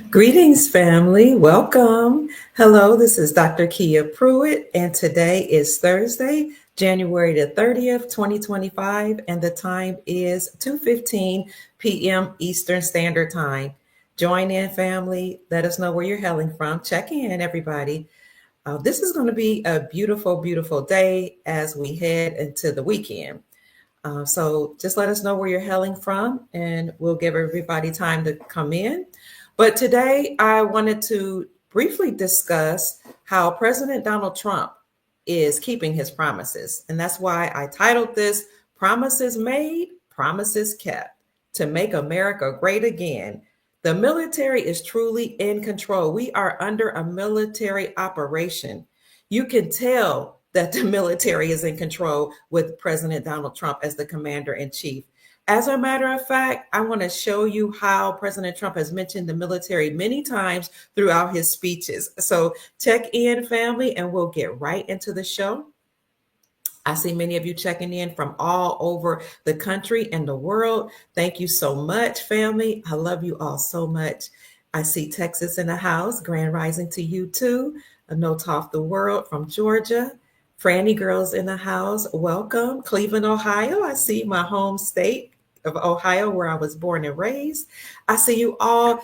Greetings, family. Welcome. Hello, this is Dr. Kia Pruitt, and today is Thursday, January the 30th, 2025, and the time is 2:15 p.m. Eastern Standard Time. Join in, family. Let us know where you're hailing from. Check in, everybody. This is going to be a beautiful, beautiful day as we head into the weekend. So just let us know where you're hailing from, and we'll give everybody time to come in. But today, I wanted to briefly discuss how President Donald Trump is keeping his promises. And that's why I titled this Promises Made, Promises Kept to Make America Great Again. The military is truly in control. We are under a military operation. You can tell that the military is in control with President Donald Trump as the commander in chief. As a matter of fact, I want to show you how President Trump has mentioned the military many times throughout his speeches. So check in, family, and we'll get right into the show. I see many of you checking in from all over the country and the world. Thank you so much, family. I love you all so much. I see Texas in the house. Grand rising to you too. A note off the world from Georgia. Franny girls in the house. Welcome. Cleveland, Ohio. I see my home state of Ohio, where I was born and raised. I see you all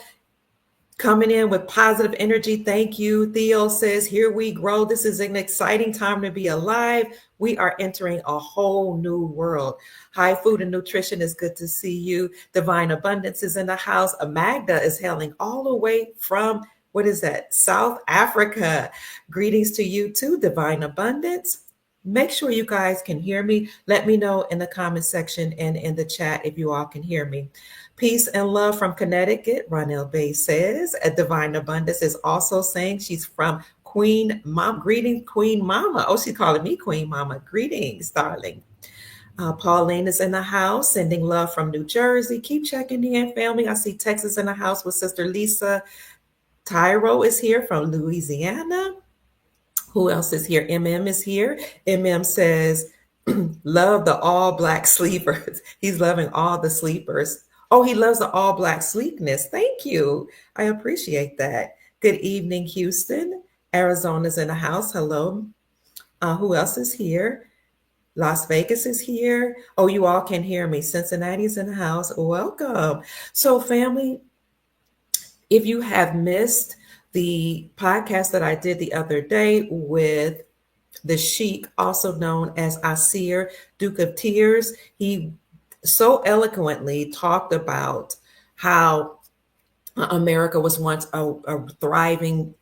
coming in with positive energy. Thank you. Theo says, here we grow. This is an exciting time to be alive. We are entering a whole new world. High food and nutrition is good to see you. Divine Abundance is in the house. Magda is hailing all the way from, what is that? South Africa. Greetings to you too, Divine Abundance. Make sure you guys can hear me. Let me know in the comment section and in the chat if you all can hear me. Peace and love from Connecticut. Ronell Bay says. A Divine Abundance is also saying she's from Queen Mom. Greetings, Queen Mama. Oh, she's calling me Queen Mama. Greetings, darling. Pauline is in the house, sending love from New Jersey. Keep checking in, family. I see Texas in the house with Sister Lisa. Tyro is here from Louisiana. Who else is here? MM is here. MM says, love the all black sleepers. He's loving all the sleepers. Oh, he loves the all black sleekness. Thank you. I appreciate that. Good evening, Houston. Arizona's in the house. Hello. Who else is here? Las Vegas is here. Oh, you all can hear me. Cincinnati's in the house. Welcome. So, family, if you have missed the podcast that I did the other day with the Sheik, also known as Asir, Duke of Tears, he so eloquently talked about how America was once a thriving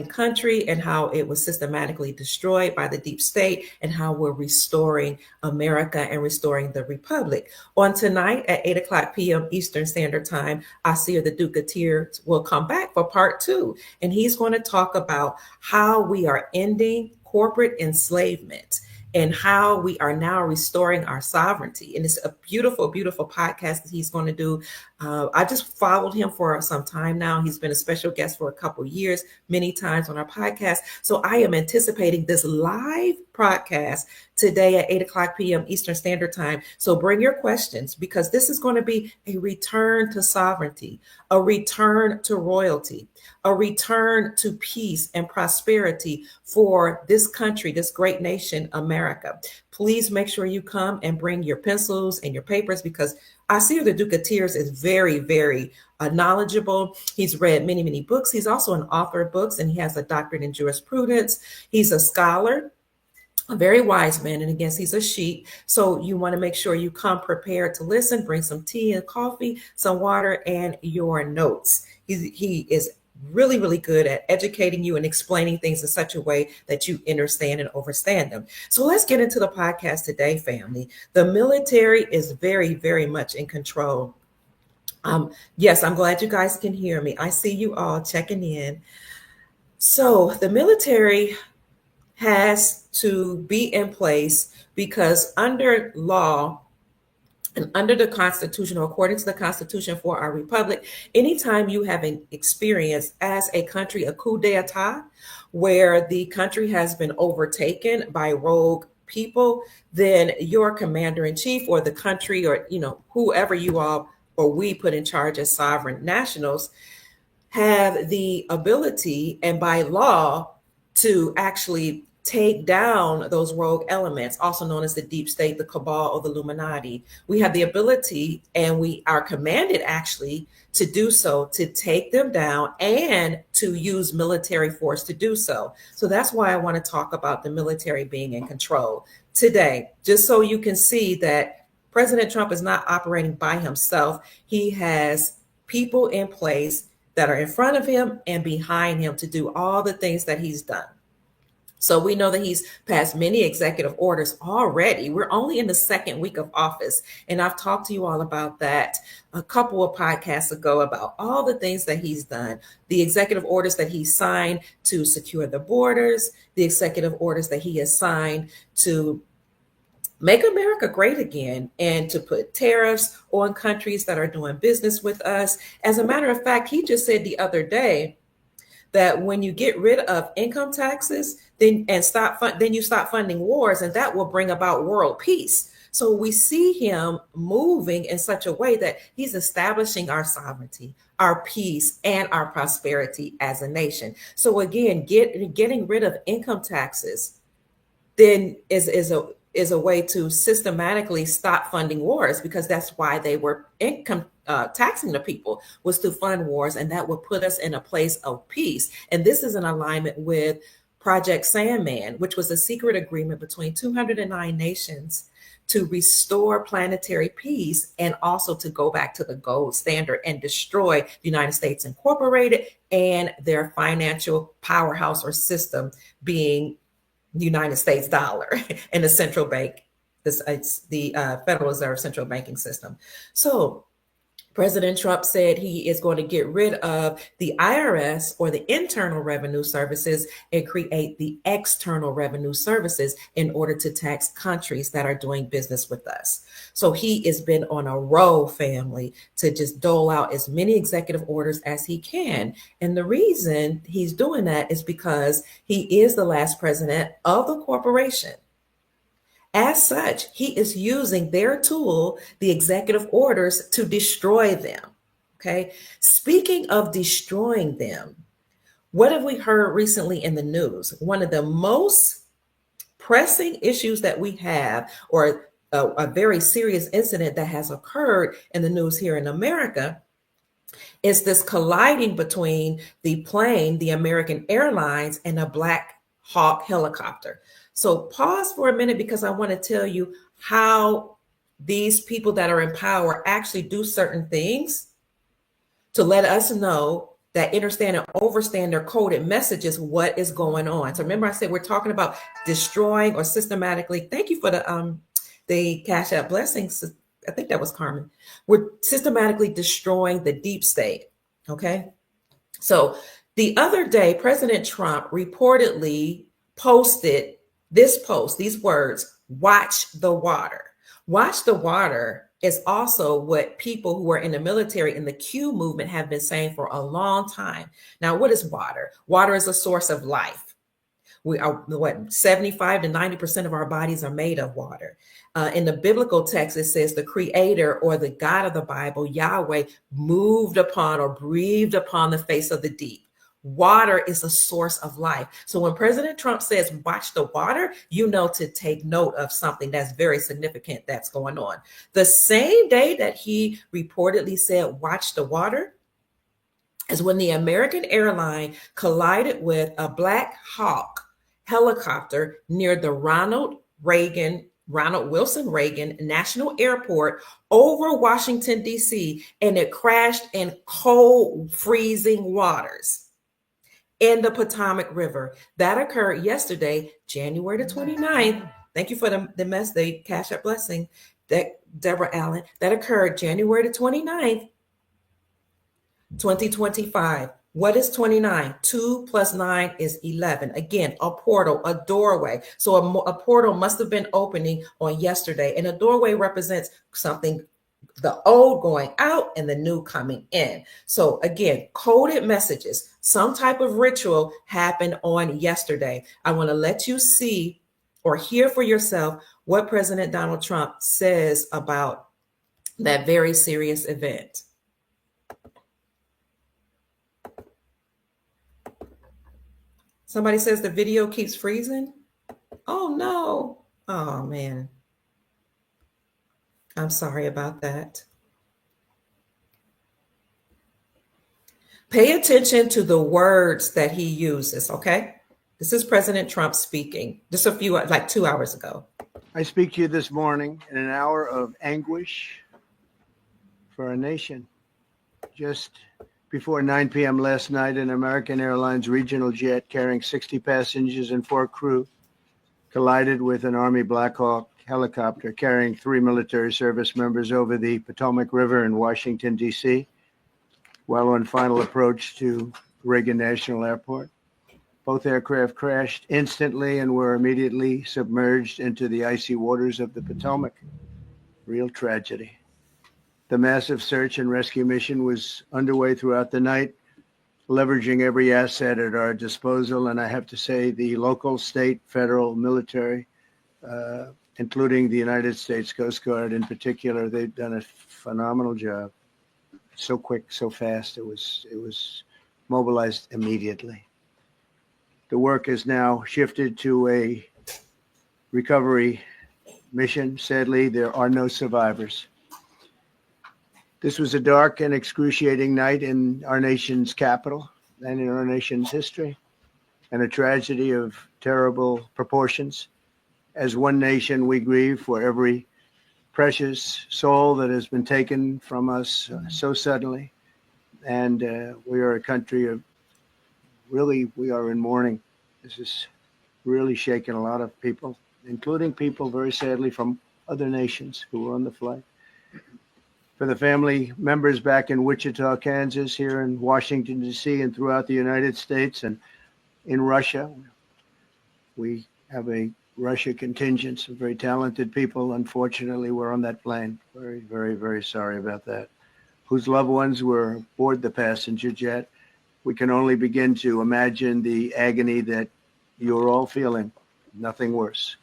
country and how it was systematically destroyed by the deep state and how we're restoring America and restoring the republic. On tonight at 8 o'clock p.m. Eastern Standard Time, Asir the Duke of Tears will come back for part 2, and he's going to talk about how we are ending corporate enslavement and how we are now restoring our sovereignty. And it's a beautiful, beautiful podcast that he's going to do. I just followed him for some time now. He's been a special guest for a couple years, many times on our podcast. So I am anticipating this live podcast today at 8 o'clock p.m. Eastern Standard Time. So bring your questions, because this is going to be a return to sovereignty, a return to royalty, a return to peace and prosperity for this country, this great nation, America. Please make sure you come and bring your pencils and your papers, because Asir the Duke of Tears is very, very knowledgeable. He's read many, many books. He's also an author of books, and he has a doctorate in jurisprudence. He's a scholar, a very wise man, and again, he's a sheik. So you want to make sure you come prepared to listen. Bring some tea and coffee, some water, and your notes. He is really, really good at educating you and explaining things in such a way that you understand and understand them. So let's get into the podcast today, family. The military is very, very much in control. Yes, I'm glad you guys can hear me. I see you all checking in. So the military has to be in place because under law, and under the Constitution, or according to the Constitution for our republic, anytime you have experienced as a country a coup d'etat, where the country has been overtaken by rogue people, then your commander in chief or the country, or whoever you all or we put in charge as sovereign nationals, have the ability and by law to actually take down those rogue elements, also known as the deep state, the cabal, or the Illuminati. We have the ability, and we are commanded actually to do so, to take them down and to use military force to do so. So that's why I want to talk about the military being in control today, just so you can see that President Trump is not operating by himself. He has people in place that are in front of him and behind him to do all the things that he's done. So we know that he's passed many executive orders already. We're only in the second week of office. And I've talked to you all about that a couple of podcasts ago about all the things that he's done, the executive orders that he signed to secure the borders, the executive orders that he has signed to make America great again and to put tariffs on countries that are doing business with us. As a matter of fact, he just said the other day that when you get rid of income taxes, then you stop funding wars, and that will bring about world peace. So we see him moving in such a way that he's establishing our sovereignty, our peace, and our prosperity as a nation. So again, getting rid of income taxes then is a way to systematically stop funding wars, because that's why they were income taxing the people, was to fund wars, and that would put us in a place of peace. And this is in alignment with Project Sandman, which was a secret agreement between 209 nations to restore planetary peace and also to go back to the gold standard and destroy the United States Incorporated and their financial powerhouse or system being the United States dollar and the central bank. It's the Federal Reserve central banking system. So President Trump said he is going to get rid of the IRS, or the Internal Revenue Services, and create the External Revenue Services in order to tax countries that are doing business with us. So he has been on a roll, family, to just dole out as many executive orders as he can. And the reason he's doing that is because he is the last president of the corporation. As such, he is using their tool, the executive orders, to destroy them. Okay. Speaking of destroying them, what have we heard recently in the news? One of the most pressing issues that we have, or a very serious incident that has occurred in the news here in America, is this colliding between the plane, the American Airlines, and a Black Hawk helicopter. So pause for a minute, because I want to tell you how these people that are in power actually do certain things to let us know that understand and overstand their coded messages, what is going on. So remember, I said we're talking about destroying or systematically. Thank you for the Cash App blessings. I think that was Carmen. We're systematically destroying the deep state. Okay. So the other day, President Trump reportedly posted these words: watch the water. Watch the water is also what people who are in the military in the Q movement have been saying for a long time. Now, what is water? Water is a source of life. We are 75 to 90% of our bodies are made of water. In the biblical text, it says the creator, or the God of the Bible, Yahweh, moved upon or breathed upon the face of the deep. Water is a source of life. So when President Trump says, watch the water, you know to take note of something that's very significant that's going on. The same day that he reportedly said, watch the water, is when the American airline collided with a Black Hawk helicopter near the Ronald Wilson Reagan National Airport over Washington, D.C., and it crashed in cold, freezing waters in the Potomac River. That occurred yesterday, January the 29th. Thank you for the Cash App blessing, Deborah Allen. That occurred January the 29th, 2025. What is 29? 2 plus 9 is 11. Again, a portal, a doorway. So a portal must have been opening on yesterday. And a doorway represents something, the old going out and the new coming in. So again, coded messages, some type of ritual happened on yesterday. I want to let you see or hear for yourself what President Donald Trump says about that very serious event. Somebody says the video keeps freezing. Oh no. Oh man. I'm sorry about that. Pay attention to the words that he uses, okay? This is President Trump speaking just like 2 hours ago. I speak to you this morning in an hour of anguish for our nation. Just before 9 p.m. last night, an American Airlines regional jet carrying 60 passengers and 4 crew collided with an Army Black Hawk helicopter carrying 3 military service members over the Potomac River in Washington, D.C., while on final approach to Reagan National Airport. Both aircraft crashed instantly and were immediately submerged into the icy waters of the Potomac. Real tragedy. The massive search and rescue mission was underway throughout the night, leveraging every asset at our disposal. And I have to say, the local, state, federal, military, including the United States Coast Guard in particular, they've done a phenomenal job. So quick, so fast. It was mobilized immediately. The work has now shifted to a recovery mission. Sadly, there are no survivors. This was a dark and excruciating night in our nation's capital and in our nation's history, and a tragedy of terrible proportions. As one nation, we grieve for every precious soul that has been taken from us so suddenly. And we are a country of we are in mourning. This is really shaken a lot of people, including people, very sadly, from other nations who were on the flight. For the family members back in Wichita, Kansas, here in Washington, D.C., and throughout the United States and in Russia, we have a Russia contingent, some very talented people. Unfortunately, were on that plane. Very, very, very sorry about that. Whose loved ones were aboard the passenger jet. We can only begin to imagine the agony that you're all feeling. Nothing worse.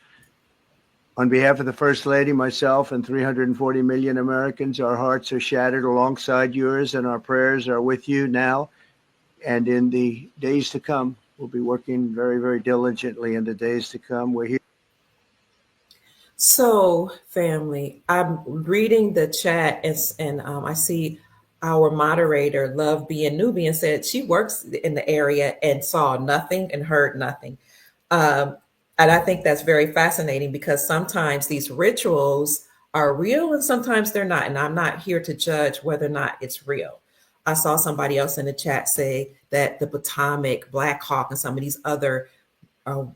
On behalf of the First Lady, myself, and 340 million Americans, our hearts are shattered alongside yours, and our prayers are with you now and in the days to come. We'll be working very, very diligently in the days to come. We're here. So, family, I'm reading the chat, and I see our moderator, Love Being Nubian, said she works in the area and saw nothing and heard nothing. And I think that's very fascinating because sometimes these rituals are real and sometimes they're not. And I'm not here to judge whether or not it's real. I saw somebody else in the chat say that the Potomac, Black Hawk, and some of these other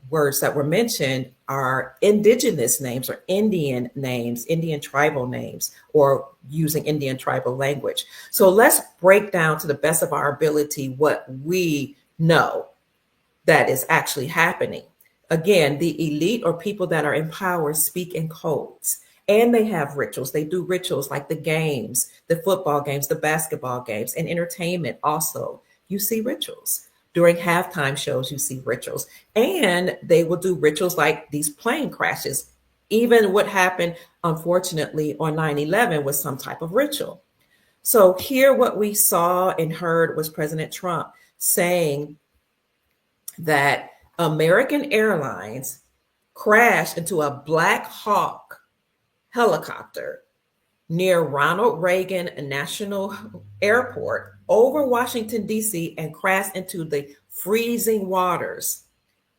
words that were mentioned are indigenous names or Indian names, Indian tribal names, or using Indian tribal language. So let's break down to the best of our ability what we know that is actually happening. Again, the elite or people that are in power speak in codes, and they have rituals. They do rituals like the games, the football games, the basketball games, and entertainment also. You see rituals. During halftime shows, you see rituals. And they will do rituals like these plane crashes. Even what happened, unfortunately, on 9/11 was some type of ritual. So here what we saw and heard was President Trump saying that American Airlines crashed into a Black Hawk helicopter near Ronald Reagan National Airport over Washington, D.C., and crashed into the freezing waters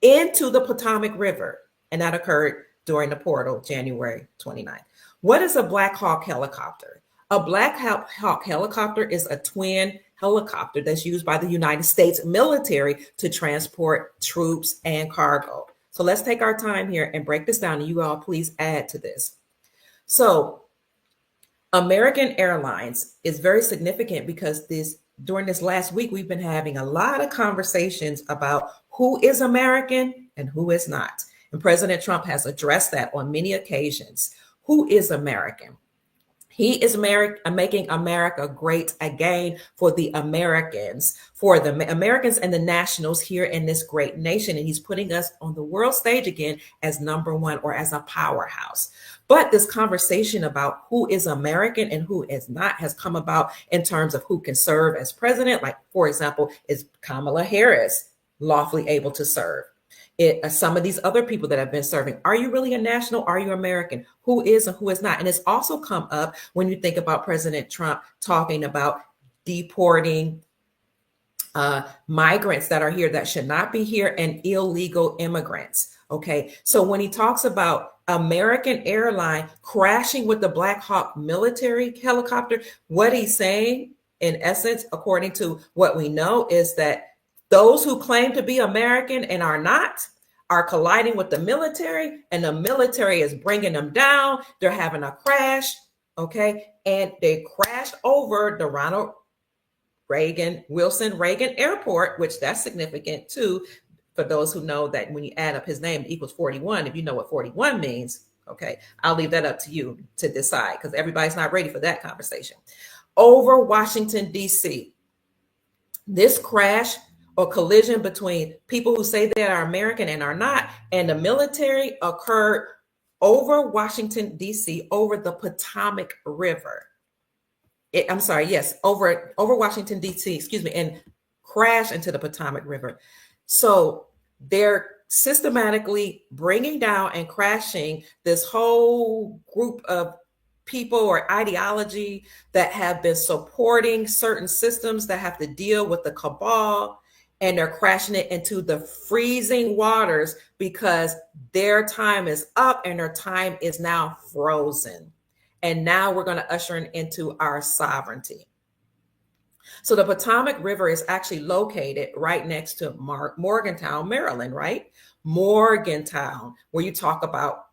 into the Potomac River. And that occurred during the portal, January 29th. What is a Black Hawk helicopter? A Black Hawk helicopter is a twin helicopter that's used by the United States military to transport troops and cargo. So let's take our time here and break this down, and you all please add to this. So American Airlines is very significant because during this last week, we've been having a lot of conversations about who is American and who is not. And President Trump has addressed that on many occasions. Who is American? He is making America great again for the Americans, and the nationals here in this great nation. And he's putting us on the world stage again as number one or as a powerhouse. But this conversation about who is American and who is not has come about in terms of who can serve as president. Like, for example, is Kamala Harris lawfully able to serve. Some of these other people that have been serving, are you really a national? Are you American? Who is and who is not? And it's also come up when you think about President Trump talking about deporting migrants that are here that should not be here and illegal immigrants. Okay. So when he talks about American airline crashing with the Black Hawk military helicopter, what he's saying, in essence, according to what we know, is that those who claim to be American and are not are colliding with the military, and the military is bringing them down. They're having a crash. Okay. And they crashed over the Ronald Wilson Reagan Airport, which that's significant too, for those who know that when you add up his name, it equals 41. If you know what 41 means, okay, I'll leave that up to you to decide, because everybody's not ready for that conversation. Over Washington, D.C., this crash or collision between people who say they are American and are not, and the military occurred over Washington, D.C., over the Potomac River. Over Washington, D.C., and crash into the Potomac River. So they're systematically bringing down and crashing this whole group of people or ideology that have been supporting certain systems that have to deal with the cabal, and they're crashing it into the freezing waters because their time is up and their time is now frozen. And now we're going to usher into our sovereignty. So the Potomac River is actually located right next to Morgantown, Maryland, right? Morgantown, where you talk about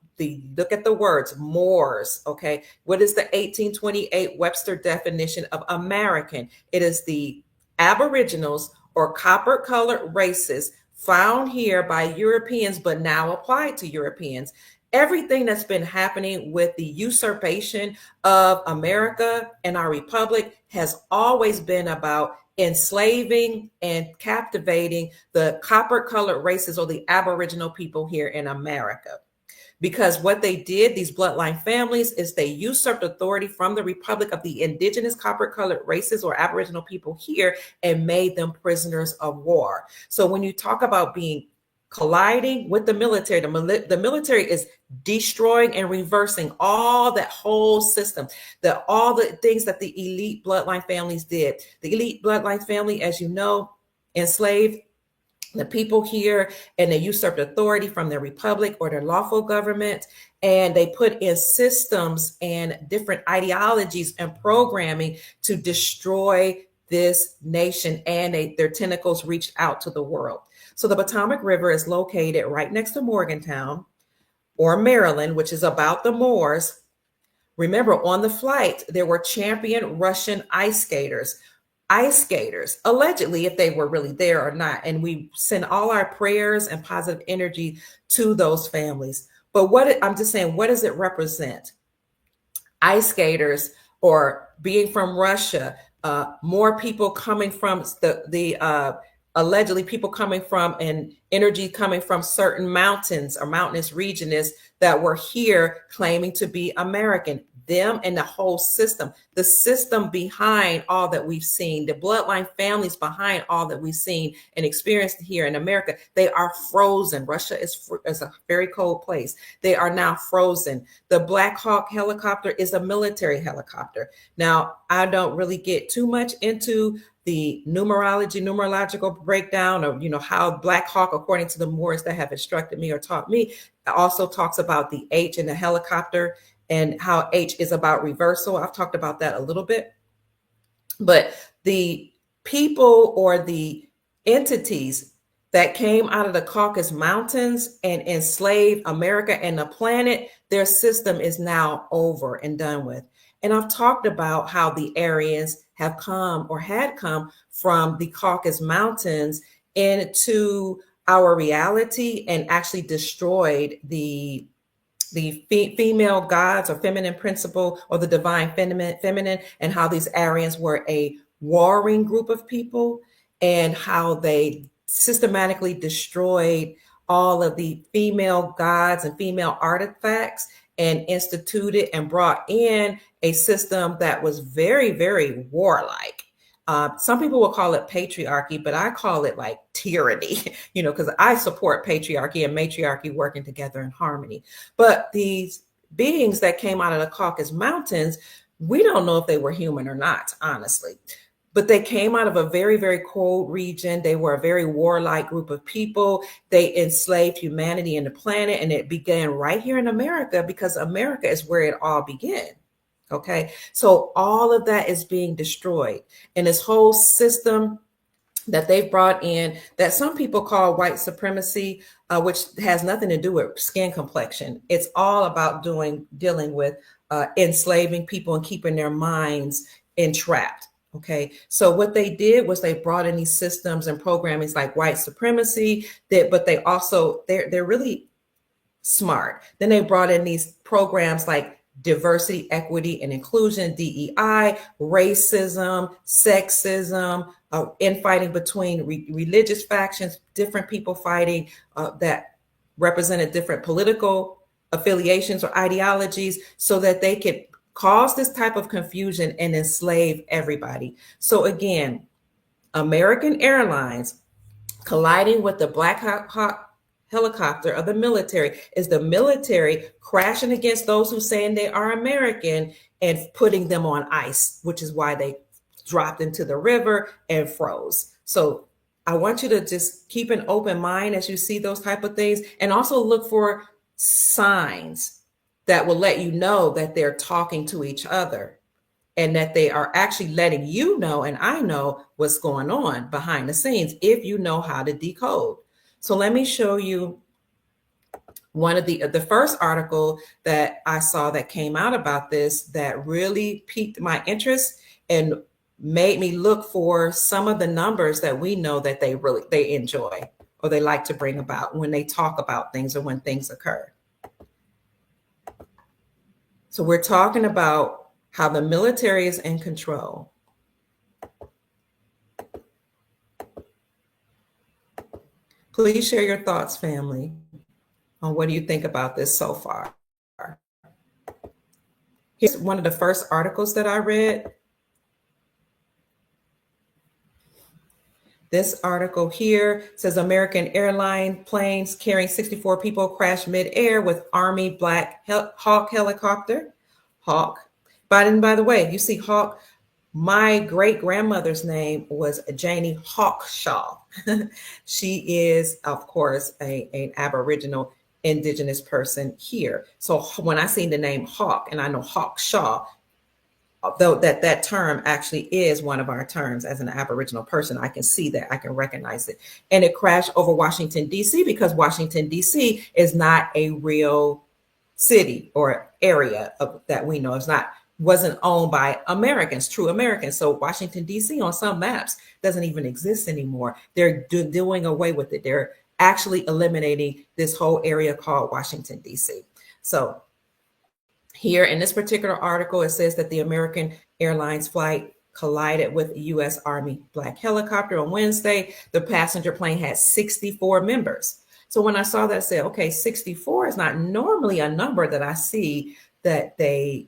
look at the words, Moors, okay? What is the 1828 Webster definition of American? It is the Aboriginals or copper-colored races found here by Europeans, but now applied to Europeans. Everything that's been happening with the usurpation of America and our republic has always been about enslaving and captivating the copper-colored races or the Aboriginal people here in America. Because what they did, these bloodline families, is they usurped authority from the republic of the indigenous copper-colored races or Aboriginal people here and made them prisoners of war. So when you talk about being colliding with the military, the military is destroying and reversing all that whole system, all the things that the elite bloodline families did. The elite bloodline family, as you know, enslaved the people here, and they usurped authority from their republic or their lawful government, and they put in systems and different ideologies and programming to destroy this nation, and their tentacles reached out to the world. So the Potomac River is located right next to Morgantown or Maryland, which is about the Moors. Remember, on the flight, there were champion Russian ice skaters, allegedly, if they were really there or not. And we send all our prayers and positive energy to those families. But I'm just saying, what does it represent? Ice skaters, or being from Russia, more people coming from allegedly people coming from, and energy coming from certain mountains or mountainous regions that were here claiming to be American. Them and the whole system, the system behind all that we've seen, the bloodline families behind all that we've seen and experienced here in America, they are frozen. Russia is a very cold place. They are now frozen. The Black Hawk helicopter is a military helicopter. Now, I don't really get too much into the numerological breakdown of, how Black Hawk, according to the Moors that have instructed me or taught me, also talks about the H in the helicopter and how H is about reversal. I've talked about that a little bit. But the people or the entities that came out of the Caucasus Mountains and enslaved America and the planet, their system is now over and done with. And I've talked about how the Aryans have come or had come from the Caucasus Mountains into our reality and actually destroyed the female gods or feminine principle or the divine feminine, and how these Aryans were a warring group of people, and how they systematically destroyed all of the female gods and female artifacts and instituted and brought in a system that was very, very warlike. Some people will call it patriarchy, but I call it like tyranny, because I support patriarchy and matriarchy working together in harmony. But these beings that came out of the Caucasus Mountains, we don't know if they were human or not, honestly. But they came out of a very, very cold region. They were a very warlike group of people. They enslaved humanity and the planet, and it began right here in America because America is where it all began. Okay, so all of that is being destroyed, and this whole system that they've brought in that some people call white supremacy, which has nothing to do with skin complexion. It's all about dealing with enslaving people and keeping their minds entrapped. Okay, so what they did was they brought in these systems and programmings like white supremacy, but they also they're really smart. Then they brought in these programs like diversity, equity, and inclusion, DEI, racism, sexism, infighting between religious factions, different people fighting that represented different political affiliations or ideologies, so that they could cause this type of confusion and enslave everybody. So again, American Airlines colliding with the Black Hawk helicopter of the military is the military crashing against those who saying they are American and putting them on ice, which is why they dropped into the river and froze. So I want you to just keep an open mind as you see those type of things, and also look for signs that will let you know that they're talking to each other and that they are actually letting you know, and I know what's going on behind the scenes if you know how to decode. So let me show you one of the first article that I saw that came out about this that really piqued my interest and made me look for some of the numbers that we know that they enjoy or they like to bring about when they talk about things or when things occur. So we're talking about how the military is in control. Please share your thoughts, family, on what do you think about this so far. Here's one of the first articles that I read. This article here says American airline planes carrying 64 people crash mid-air with Army Black Hawk helicopter. Hawk. By the way, you see Hawk, my great-grandmother's name was Janie Hawkshaw. She is, of course, an Aboriginal indigenous person here. So when I see the name Hawk, and I know Hawkshaw, though that term actually is one of our terms as an Aboriginal person, I can see that, I can recognize it. And it crashed over Washington, D.C. because Washington, D.C. is not a real city or area that we know. Wasn't owned by Americans, true Americans. So Washington, D.C. on some maps doesn't even exist anymore. They're doing away with it. They're actually eliminating this whole area called Washington, D.C. So here in this particular article, it says that the American Airlines flight collided with a U.S. Army Black helicopter on Wednesday. The passenger plane had 64 members. So when I saw that, I said, okay, 64 is not normally a number that I see that they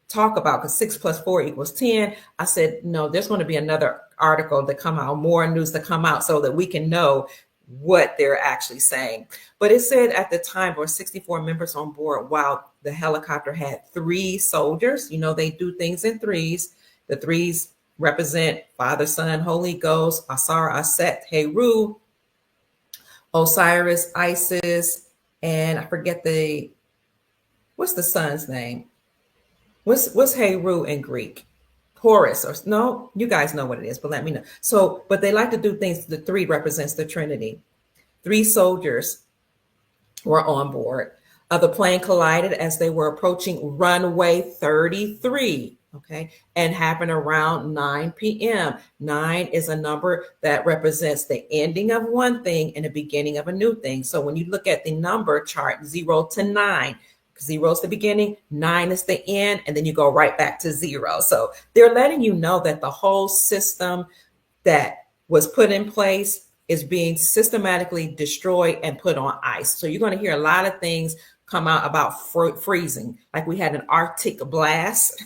talk about, because 6 + 4 = 10. I said, no, there's going to be another article to come out, more news to come out so that we can know what they're actually saying. But it said at the time there were 64 members on board, while the helicopter had 3 soldiers. You know, they do things in threes. The threes represent Father, Son, Holy Ghost, Asar, Aset, Heru, Osiris, Isis, and I forget what's the son's name? What's Heru in Greek? Horus, or no, you guys know what it is, but let me know. So, but they like to do things. The 3 represents the Trinity. 3 soldiers were on board. The plane collided as they were approaching runway 33, okay, and happened around 9 p.m. 9 is a number that represents the ending of one thing and the beginning of a new thing. So when you look at the number chart, 0 to 9, 0 is the beginning, 9 is the end, and then you go right back to 0. So they're letting you know that the whole system that was put in place is being systematically destroyed and put on ice. So you're going to hear a lot of things come out about freezing, like we had an Arctic blast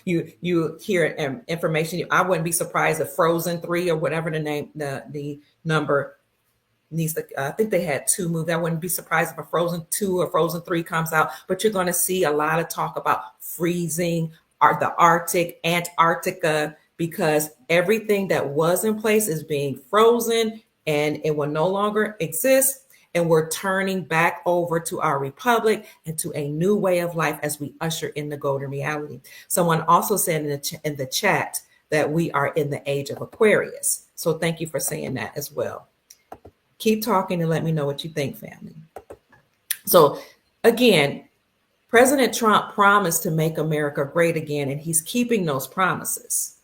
You hear information. I wouldn't be surprised if Frozen 3 or whatever the number needs to. I think they had two movies. I wouldn't be surprised if a Frozen 2 or Frozen 3 comes out. But you're going to see a lot of talk about freezing, the Arctic, Antarctica, because everything that was in place is being frozen and it will no longer exist. And we're turning back over to our republic and to a new way of life as we usher in the golden reality. Someone also said in the chat that we are in the age of Aquarius. So thank you for saying that as well. Keep talking and let me know what you think, family. So again, President Trump promised to make America great again, and he's keeping those promises.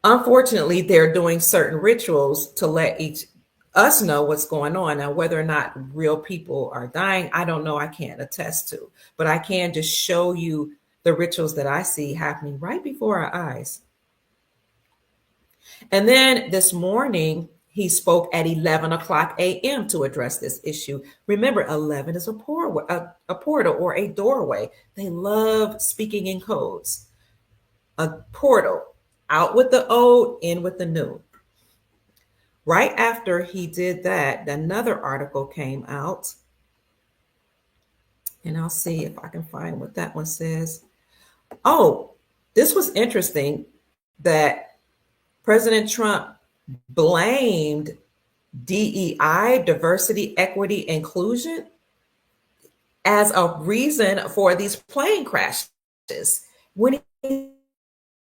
Unfortunately, they're doing certain rituals to let us know what's going on. Now, whether or not real people are dying, I don't know. I can't attest to, but I can just show you the rituals that I see happening right before our eyes. And then this morning, he spoke at 11 o'clock a.m. to address this issue. Remember, 11 is a portal or a doorway. They love speaking in codes. A portal, out with the old, in with the new. Right after he did that, another article came out. And I'll see if I can find what that one says. Oh, this was interesting that President Trump blamed DEI, diversity, equity, inclusion, as a reason for these plane crashes. When he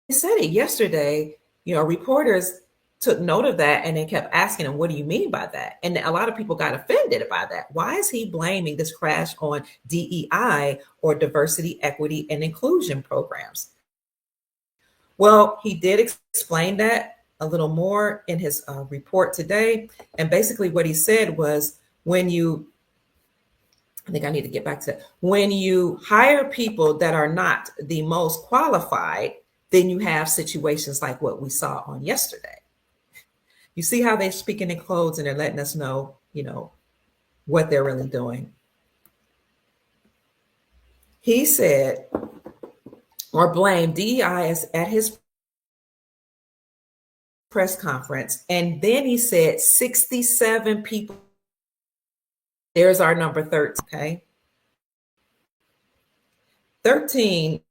said it yesterday, reporters took note of that and they kept asking him, what do you mean by that? And a lot of people got offended by that. Why is he blaming this crash on DEI or diversity, equity, and inclusion programs? Well, he did explain that a little more in his report today. And basically what he said was, when you hire people that are not the most qualified, then you have situations like what we saw on yesterday. You see how they're speaking in codes and they're letting us know, what they're really doing. He said, or blamed DEI at his press conference. And then he said 67 people. There's our number 13, okay? 13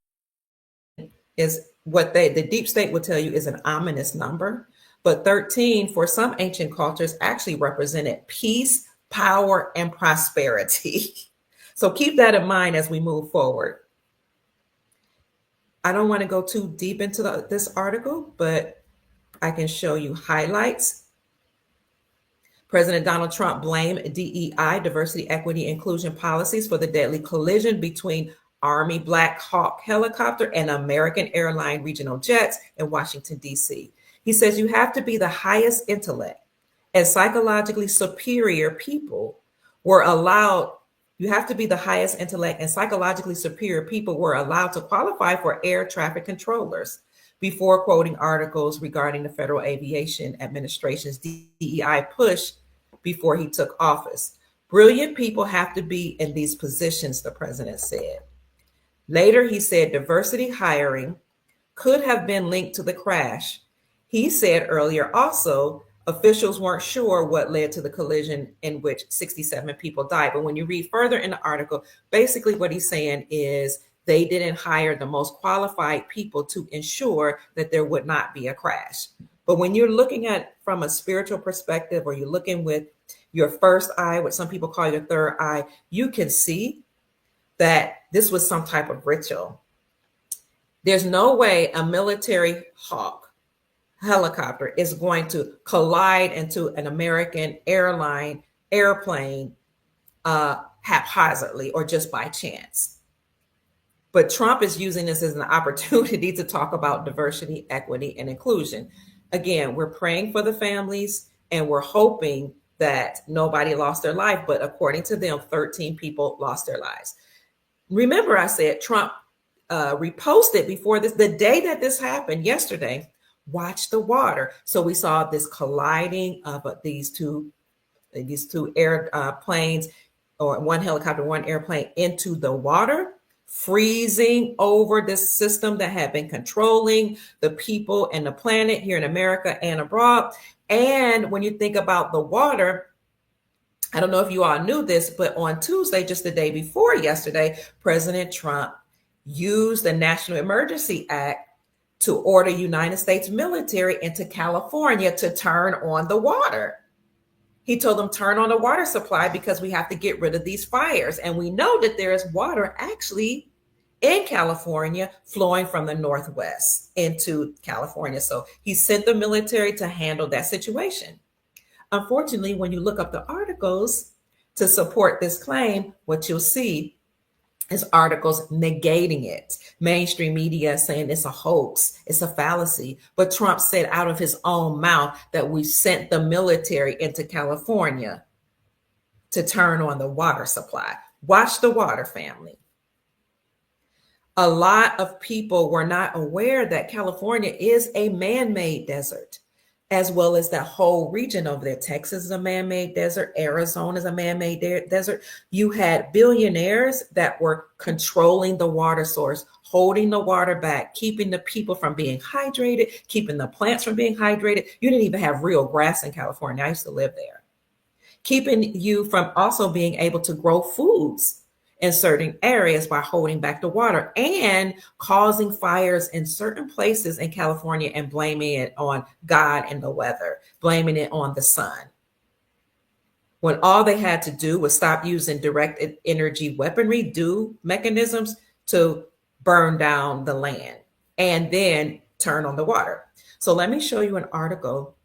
is what the deep state will tell you is an ominous number. But 13 for some ancient cultures actually represented peace, power, and prosperity. So keep that in mind as we move forward. I don't want to go too deep into this article, but I can show you highlights. President Donald Trump blamed DEI, diversity, equity, inclusion policies for the deadly collision between Army Black Hawk helicopter and American Airlines regional jets in Washington, D.C. He says you have to be the highest intellect and psychologically superior people were allowed. You have to be the highest intellect and psychologically superior people were allowed to qualify for air traffic controllers, before quoting articles regarding the Federal Aviation Administration's DEI push before he took office. Brilliant people have to be in these positions, the president said. Later, he said diversity hiring could have been linked to the crash. He said earlier also, officials weren't sure what led to the collision in which 67 people died. But when you read further in the article, basically what he's saying is they didn't hire the most qualified people to ensure that there would not be a crash. But when you're looking at from a spiritual perspective, or you're looking with your first eye, what some people call your third eye, you can see that this was some type of ritual. There's no way a military Hawk helicopter is going to collide into an American airline airplane haphazardly or just by chance. But Trump is using this as an opportunity to talk about diversity, equity, and inclusion. Again, we're praying for the families and we're hoping that nobody lost their life. But according to them, 13 people lost their lives. Remember, I said Trump reposted before this, the day that this happened yesterday, watch the water. So we saw this colliding of these two airplanes, or one helicopter, one airplane into the water. freezing over this system that had been controlling the people and the planet here in America and abroad. And when you think about the water, I don't know if you all knew this, but on Tuesday, just the day before yesterday, President Trump used the National Emergency Act to order United States military into California to turn on the water. He told them turn on the water supply because we have to get rid of these fires. And we know that there is water actually in California flowing from the Northwest into California. So he sent the military to handle that situation. Unfortunately, when you look up the articles to support this claim, what you'll see is articles negating it. Mainstream media saying it's a hoax, it's a fallacy. But Trump said out of his own mouth that we sent the military into California to turn on the water supply. Watch the water, family. A lot of people were not aware that California is a man-made desert, as well as that whole region over there. Texas is a man-made desert. Arizona is a man-made desert. You had billionaires that were controlling the water source, holding the water back, keeping the people from being hydrated, keeping the plants from being hydrated. You didn't even have real grass in California. I used to live there. Keeping you from also being able to grow foods in certain areas by holding back the water, and causing fires in certain places in California and blaming it on God and the weather, blaming it on the sun. When all they had to do was stop using directed energy weaponry, mechanisms to burn down the land and then turn on the water. So let me show you an article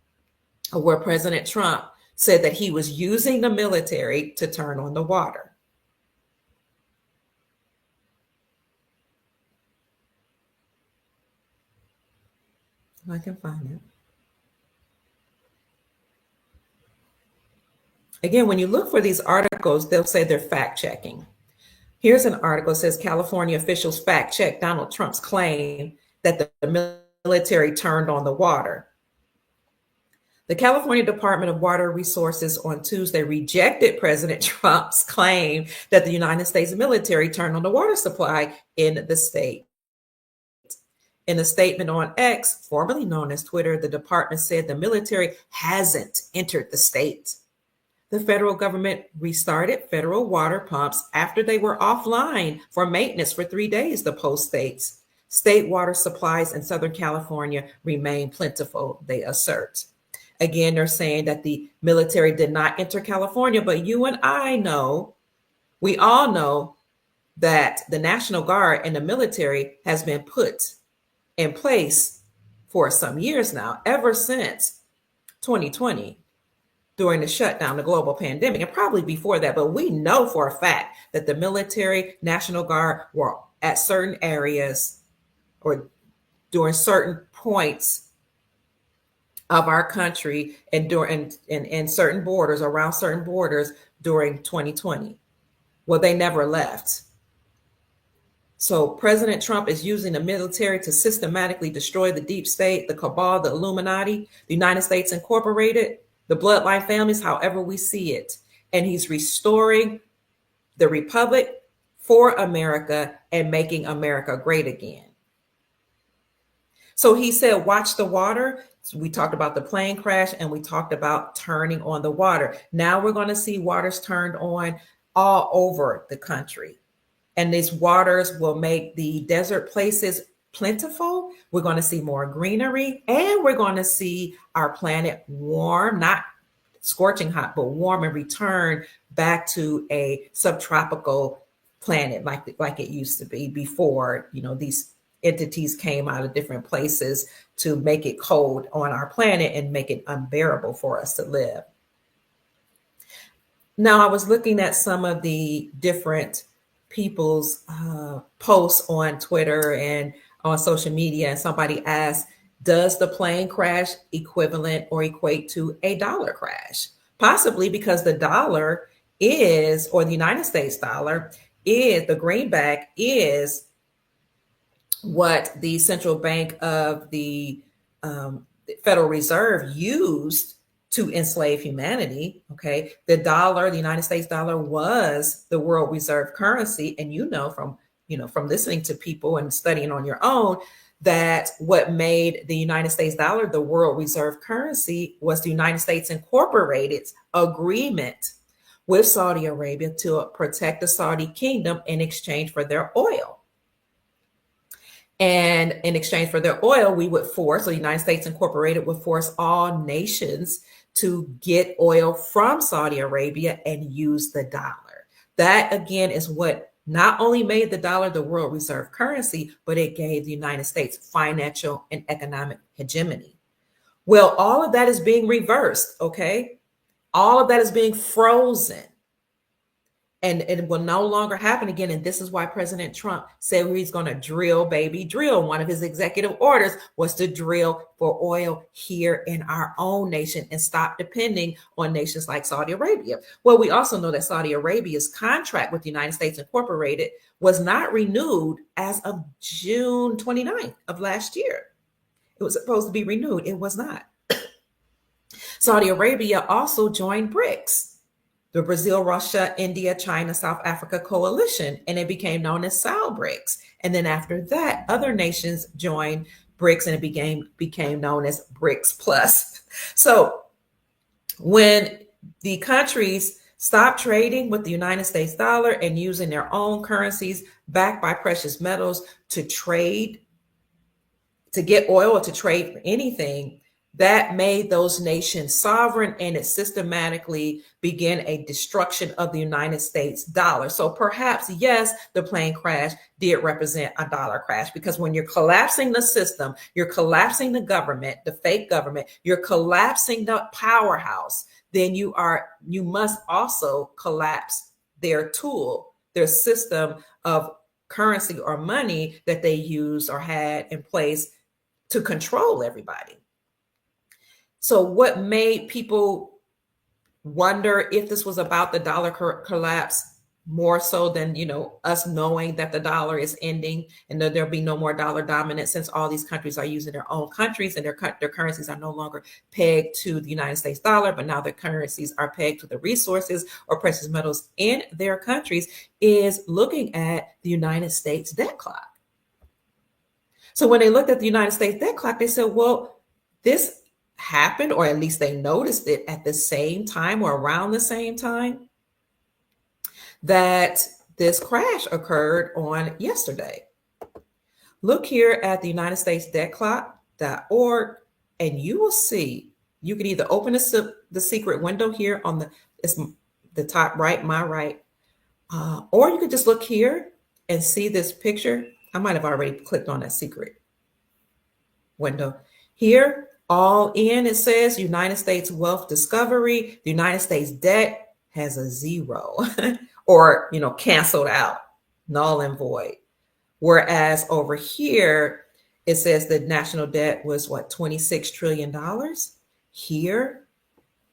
where President Trump said that he was using the military to turn on the water. I can find it. Again, when you look for these articles, they'll say they're fact checking. Here's an article that says California officials fact check Donald Trump's claim that the military turned on the water. The California Department of Water Resources on Tuesday rejected President Trump's claim that the United States military turned on the water supply in the state. In a statement on X, formerly known as Twitter, the department said the military hasn't entered the state. The federal government restarted federal water pumps after they were offline for maintenance for 3 days, the Post states. State water supplies in Southern California remain plentiful, they assert. Again, they're saying that the military did not enter California, but you and I know, we all know that the National Guard and the military has been put in place for some years now, ever since 2020, during the shutdown, the global pandemic, and probably before that. But we know for a fact that the military, National Guard were at certain areas or during certain points of our country and during in certain borders, around certain borders during 2020. Well, they never left. So President Trump is using the military to systematically destroy the deep state, the cabal, the Illuminati, the United States Incorporated, the bloodline families, however we see it. And he's restoring the republic for America and making America great again. So he said, watch the water. So we talked about the plane crash and we talked about turning on the water. Now we're going to see waters turned on all over the country. And these waters will make the desert places plentiful. We're going to see more greenery, and we're going to see our planet warm, not scorching hot, but warm, and return back to a subtropical planet like it used to be before, these entities came out of different places to make it cold on our planet and make it unbearable for us to live. Now, I was looking at some of the different people's posts on Twitter and on social media, and somebody asked, does the plane crash equivalent or equate to a dollar crash? Possibly, because the dollar is, or the United States dollar is, the greenback is what the central bank of the Federal Reserve used to enslave humanity. Okay. The dollar, the United States dollar, was the world reserve currency. And from from listening to people and studying on your own, that what made the United States dollar the world reserve currency was the United States Incorporated's agreement with Saudi Arabia to protect the Saudi kingdom in exchange for their oil. And in exchange for their oil, we would force, so the United States Incorporated would force all nations to get oil from Saudi Arabia and use the dollar. That, again, is what not only made the dollar the world reserve currency, but it gave the United States financial and economic hegemony. Well, all of that is being reversed, okay? All of that is being frozen. And it will no longer happen again. And this is why President Trump said he's going to drill, baby, drill. One of his executive orders was to drill for oil here in our own nation and stop depending on nations like Saudi Arabia. Well, we also know that Saudi Arabia's contract with the United States Incorporated was not renewed as of June 29th of last year. It was supposed to be renewed. It was not. Saudi Arabia also joined BRICS, the Brazil, Russia, India, China, South Africa coalition, and it became known as SALBRICS. And then after that, other nations joined BRICS and it became known as BRICS Plus. So when the countries stopped trading with the United States dollar and using their own currencies backed by precious metals to trade, to get oil or to trade for anything, that made those nations sovereign, and it systematically began a destruction of the United States dollar. So perhaps, yes, the plane crash did represent a dollar crash, because when you're collapsing the system, you're collapsing the government, the fake government, you're collapsing the powerhouse, then you must also collapse their tool, their system of currency or money that they used or had in place to control everybody. So what made people wonder if this was about the dollar collapse more so than, us knowing that the dollar is ending and that there'll be no more dollar dominance, since all these countries are using their own countries and their currencies are no longer pegged to the United States dollar, but now their currencies are pegged to the resources or precious metals in their countries, is looking at the United States debt clock. So when they looked at the United States debt clock, they said, well, this happened, or at least they noticed it at the same time or around the same time that this crash occurred on yesterday. Look here at the United States debt clock.org, and you will see, you can either open the secret window here on the top right, my right, or you could just look here and see this picture. I might have already clicked on that secret window. Here, all in, it says United States wealth discovery. The United States debt has a zero or, canceled out, null and void. Whereas over here, it says the national debt was $26 trillion. Here,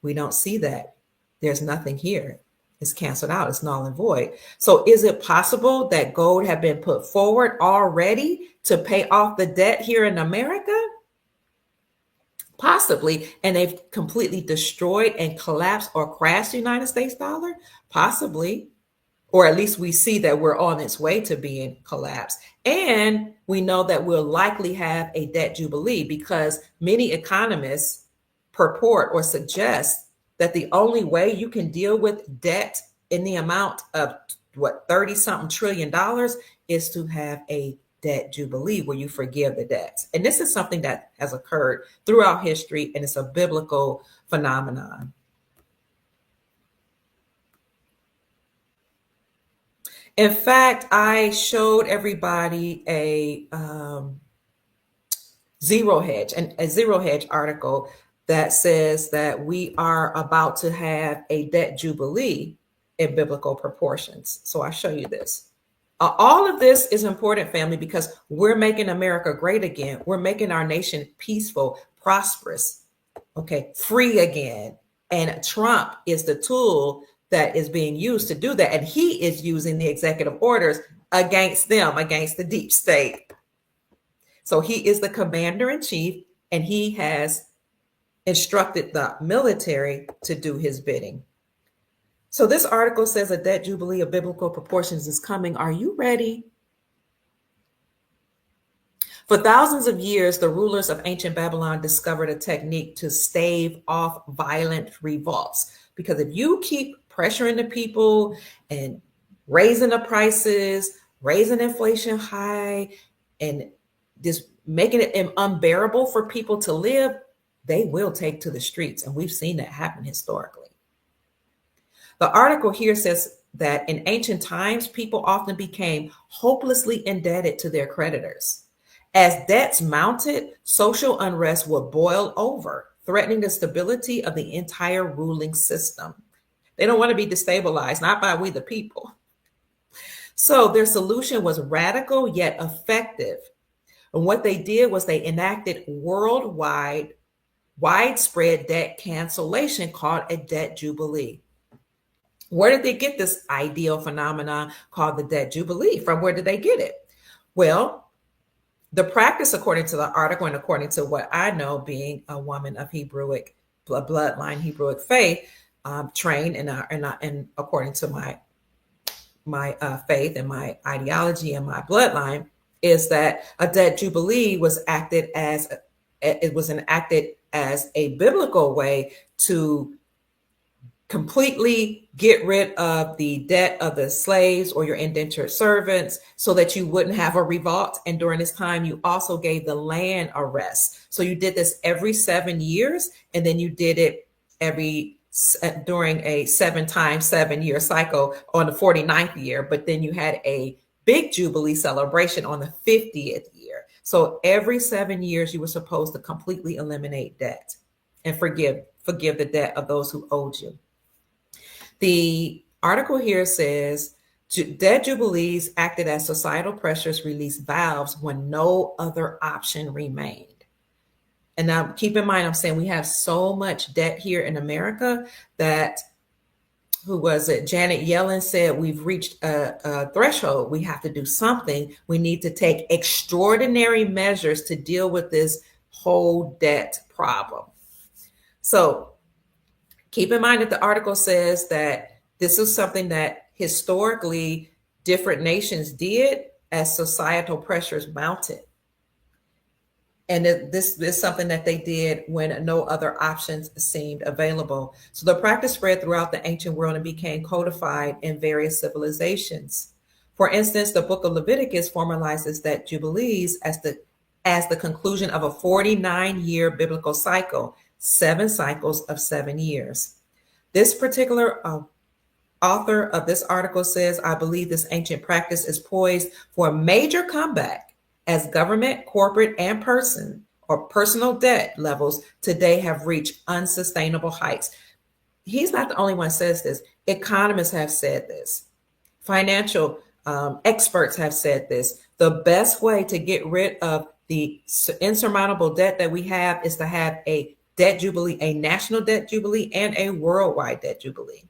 we don't see that. There's nothing here. It's canceled out. It's null and void. So is it possible that gold had been put forward already to pay off the debt here in America? Possibly, and they've completely destroyed and collapsed or crashed the United States dollar? Possibly, or at least we see that we're on its way to being collapsed. And we know that we'll likely have a debt jubilee, because many economists purport or suggest that the only way you can deal with debt in the amount of 30-something trillion dollars is to have a debt jubilee where you forgive the debts. And this is something that has occurred throughout history, and it's a biblical phenomenon. In fact, I showed everybody a Zero Hedge article that says that we are about to have a debt jubilee in biblical proportions. So I'll show you this. All of this is important, family, because we're making America great again. We're making our nation peaceful, prosperous, free again. And Trump is the tool that is being used to do that. And he is using the executive orders against them, against the deep state. So he is the commander in chief, and he has instructed the military to do his bidding. So this article says a debt jubilee of biblical proportions is coming. Are you ready For thousands of years, the rulers of ancient Babylon discovered a technique to stave off violent revolts. Because if you keep pressuring the people and raising the prices, raising inflation high, and just making it unbearable for people to live, they will take to the streets. And we've seen that happen historically. The article here says that in ancient times, people often became hopelessly indebted to their creditors. As debts mounted, social unrest would boil over, threatening the stability of the entire ruling system. They don't want to be destabilized, not by we the people. So their solution was radical yet effective. And what they did was they enacted widespread debt cancellation called a debt jubilee. Where did they get this ideal phenomenon called the debt jubilee from? Where did they get it? Well, the practice, according to the article and according to what I know, being a woman of Hebrewic bloodline, Hebrewic faith, trained and according to my faith and my ideology and my bloodline, is that a debt jubilee was enacted as a biblical way to completely get rid of the debt of the slaves or your indentured servants so that you wouldn't have a revolt. And during this time, you also gave the land a rest. So you did this every 7 years, and then you did it during a 7 times 7 year cycle on the 49th year. But then you had a big Jubilee celebration on the 50th year. So every 7 years, you were supposed to completely eliminate debt and forgive the debt of those who owed you. The article here says debt jubilees acted as societal pressures released valves when no other option remained. And now keep in mind, I'm saying we have so much debt here in America that, who was it? Janet Yellen said, we've reached a threshold. We have to do something. We need to take extraordinary measures to deal with this whole debt problem. So keep in mind that the article says that this is something that historically different nations did as societal pressures mounted. And this is something that they did when no other options seemed available. So the practice spread throughout the ancient world and became codified in various civilizations. For instance, the book of Leviticus formalizes that jubilees as the conclusion of a 49-year biblical cycle, 7 cycles of 7 years. This particular author of this article says, I believe this ancient practice is poised for a major comeback as government, corporate, and personal debt levels today have reached unsustainable heights. He's not the only one who says this. Economists have said this. Financial experts have said this. The best way to get rid of the insurmountable debt that we have is to have a debt jubilee, a national debt jubilee, and a worldwide debt jubilee.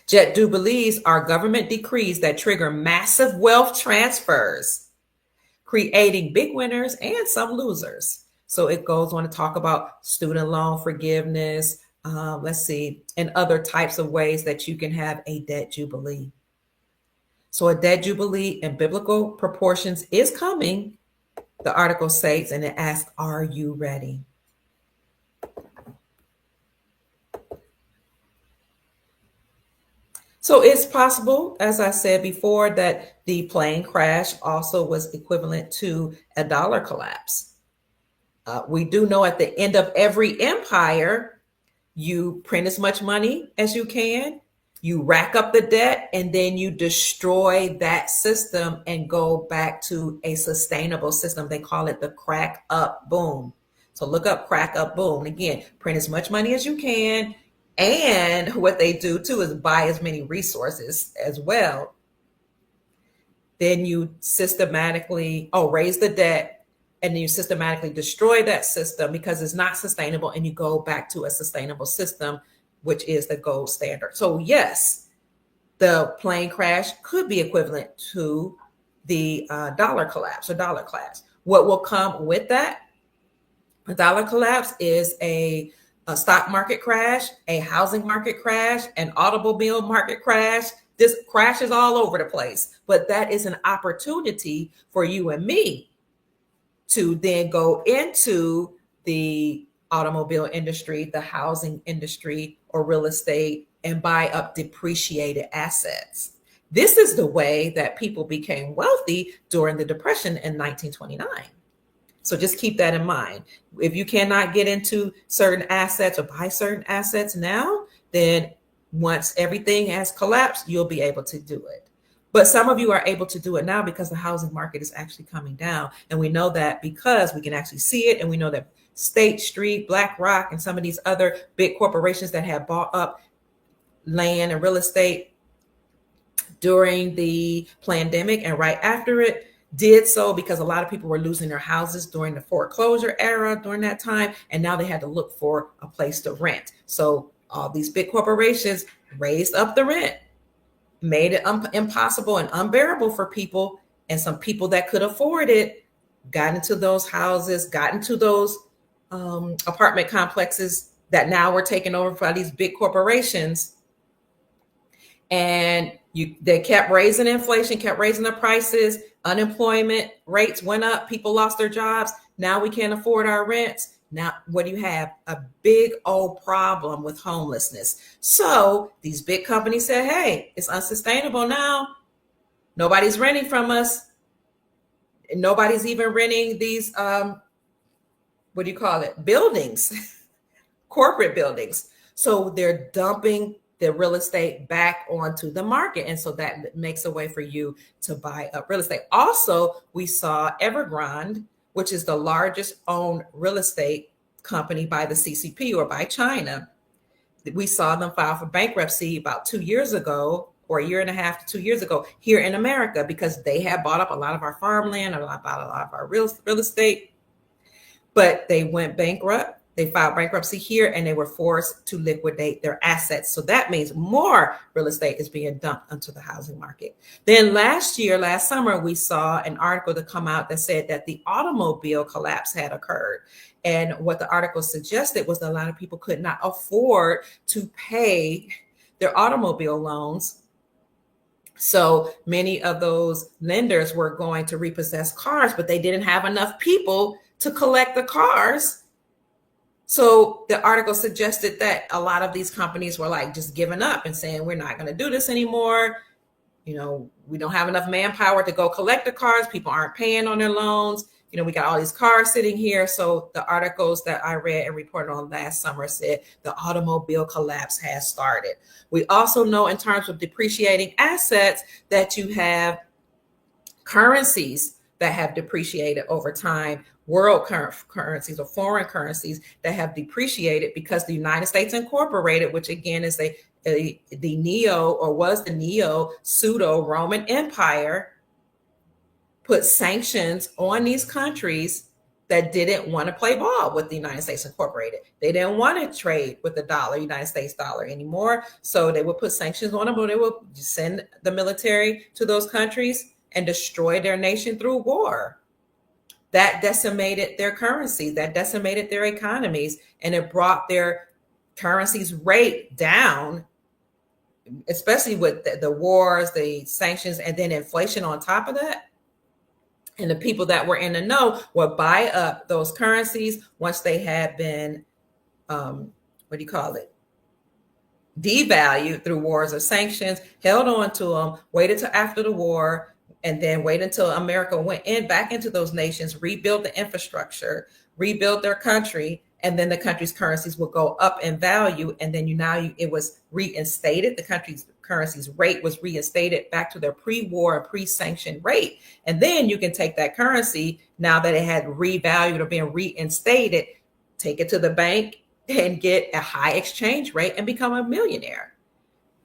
Debt jubilees are government decrees that trigger massive wealth transfers, creating big winners and some losers. So it goes on to talk about student loan forgiveness, and other types of ways that you can have a debt jubilee. So a debt jubilee in biblical proportions is coming, the article states, and it asks, are you ready? So it's possible, as I said before, that the plane crash also was equivalent to a dollar collapse. We do know at the end of every empire, you print as much money as you can, you rack up the debt, and then you destroy that system and go back to a sustainable system. They call it the crack up boom. So look up crack up boom. Again, print as much money as you can. And what they do too is buy as many resources as well. Then you systematically raise the debt, and then you systematically destroy that system because it's not sustainable, and you go back to a sustainable system, which is the gold standard. So yes, the plane crash could be equivalent to the dollar collapse or dollar collapse. What will come with that? A dollar collapse is a stock market crash, a housing market crash, an automobile market crash. This crashes all over the place. But that is an opportunity for you and me to then go into the automobile industry, the housing industry, or real estate and buy up depreciated assets. This is the way that people became wealthy during the Depression in 1929. So just keep that in mind. If you cannot get into certain assets or buy certain assets now, then once everything has collapsed, you'll be able to do it. But some of you are able to do it now because the housing market is actually coming down. And we know that because we can actually see it. And we know that State Street, BlackRock, and some of these other big corporations that have bought up land and real estate during the pandemic and right after it did so because a lot of people were losing their houses during the foreclosure era during that time. And now they had to look for a place to rent. So all these big corporations raised up the rent, made it impossible and unbearable for people. And some people that could afford it got into those houses, got into those apartment complexes that now were taken over by these big corporations. And they kept raising inflation, kept raising the prices. Unemployment rates went up. People lost their jobs. Now we can't afford our rents. Now, what do you have? A big old problem with homelessness. So these big companies said, hey, it's unsustainable now. Nobody's renting from us. Nobody's even renting these, buildings, corporate buildings. So they're dumping the real estate back onto the market. And so that makes a way for you to buy up real estate. Also, we saw Evergrande, which is the largest owned real estate company by the CCP or by China. We saw them file for bankruptcy about 2 years ago, or a year and a half to 2 years ago here in America, because they had bought up a lot of our farmland, a lot of our real estate, but they went bankrupt. They filed bankruptcy here and they were forced to liquidate their assets. So that means more real estate is being dumped onto the housing market. Then last summer, we saw an article that come out that said that the automobile collapse had occurred. And what the article suggested was that a lot of people could not afford to pay their automobile loans. So many of those lenders were going to repossess cars, but they didn't have enough people to collect the cars. So the article suggested that a lot of these companies were like just giving up and saying, we're not going to do this anymore. You know, we don't have enough manpower to go collect the cars. People aren't paying on their loans. You know, we got all these cars sitting here. So the articles that I read and reported on last summer said the automobile collapse has started. We also know in terms of depreciating assets that you have currencies that have depreciated over time, world currencies or foreign currencies that have depreciated because the United States Incorporated, which again is the neo pseudo Roman Empire, put sanctions on these countries that didn't want to play ball with the United States Incorporated. They didn't want to trade with the dollar, United States dollar anymore. So they would put sanctions on them, or they would send the military to those countries and destroy their nation through war. That decimated their currency, that decimated their economies, and it brought their currency's rate down, especially with the wars, the sanctions, and then inflation on top of that. And the people that were in the know would buy up those currencies once they had been, devalued through wars or sanctions, held on to them, waited till after the war, and then wait until America went back into those nations, rebuilt the infrastructure, rebuilt their country, and then the country's currencies will go up in value. And then it was reinstated. The country's currency's rate was reinstated back to their pre-war and pre-sanctioned rate. And then you can take that currency, now that it had revalued or been reinstated, take it to the bank and get a high exchange rate and become a millionaire.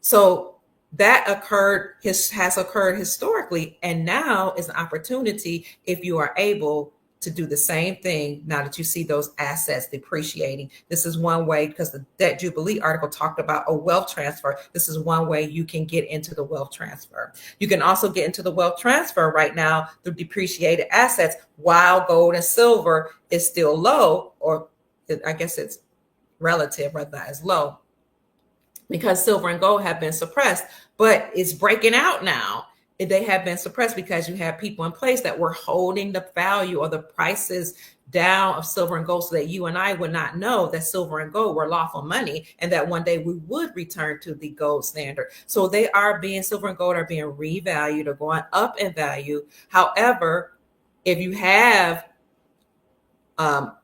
So that has occurred historically, and now is an opportunity if you are able to do the same thing now that you see those assets depreciating. This is one way, because the Debt Jubilee article talked about a wealth transfer. This is one way you can get into the wealth transfer. You can also get into the wealth transfer right now through depreciated assets while gold and silver is still low, or I guess it's relative rather than as low, because silver and gold have been suppressed, but it's breaking out now. they have been suppressed because you have people in place that were holding the value or the prices down of silver and gold so that you and I would not know that silver and gold were lawful money and that one day we would return to the gold standard. So silver and gold are being revalued or going up in value. However, if you have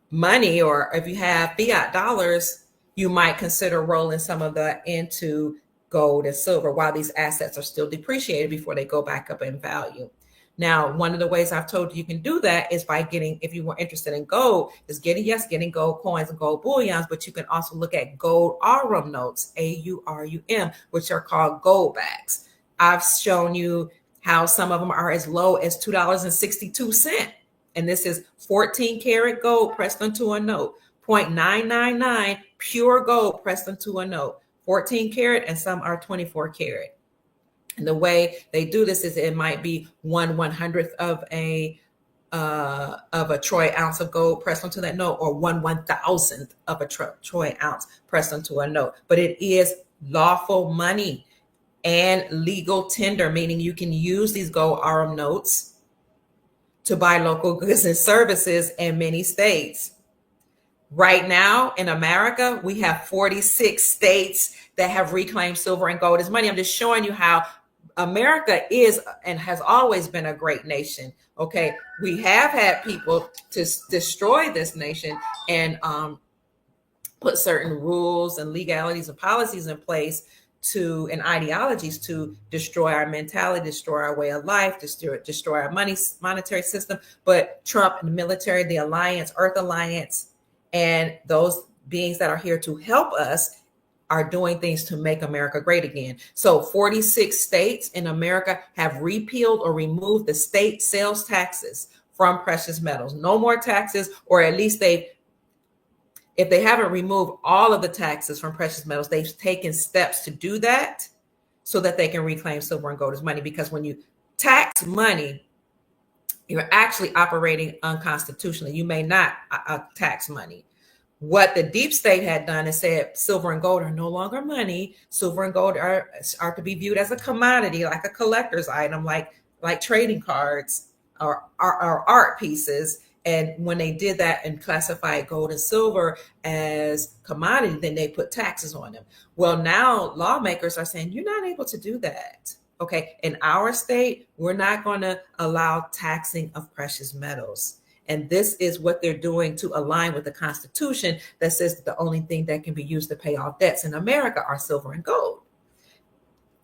money or if you have fiat dollars, you might consider rolling some of that into gold and silver while these assets are still depreciated before they go back up in value. Now, one of the ways I've told you can do that is by getting, if you were interested in gold, is getting gold coins and gold bullions, but you can also look at gold aurum notes, AURUM, which are called gold backs. I've shown you how some of them are as low as $2.62. And this is 14 karat gold pressed onto a note, 0.999 pure gold pressed onto a note, 14 karat, and some are 24 karat. And the way they do this is it might be 1/100th of a troy ounce of gold pressed onto that note, or 1/1000th of a troy ounce pressed onto a note. But it is lawful money and legal tender, meaning you can use these gold aurum notes to buy local goods and services in many states. Right now in America, we have 46 states that have reclaimed silver and gold as money. I'm just showing you how America is and has always been a great nation. Okay, we have had people to destroy this nation and put certain rules and legalities and policies in place and ideologies to destroy our mentality, destroy our way of life, destroy our monetary system. But Trump and the military, the alliance, Earth Alliance, and those beings that are here to help us are doing things to make America great again. So 46 states in America have repealed or removed the state sales taxes from precious metals. No more taxes, or at least if they haven't removed all of the taxes from precious metals, they've taken steps to do that so that they can reclaim silver and gold as money. Because when you tax money, you're actually operating unconstitutionally. You may not tax money. What the deep state had done is said silver and gold are no longer money. Silver and gold are to be viewed as a commodity, like a collector's item, like trading cards or art pieces. And when they did that and classified gold and silver as commodity, then they put taxes on them. Well, now lawmakers are saying you're not able to do that. Okay, in our state, we're not going to allow taxing of precious metals. And this is what they're doing to align with the Constitution that says that the only thing that can be used to pay off debts in America are silver and gold.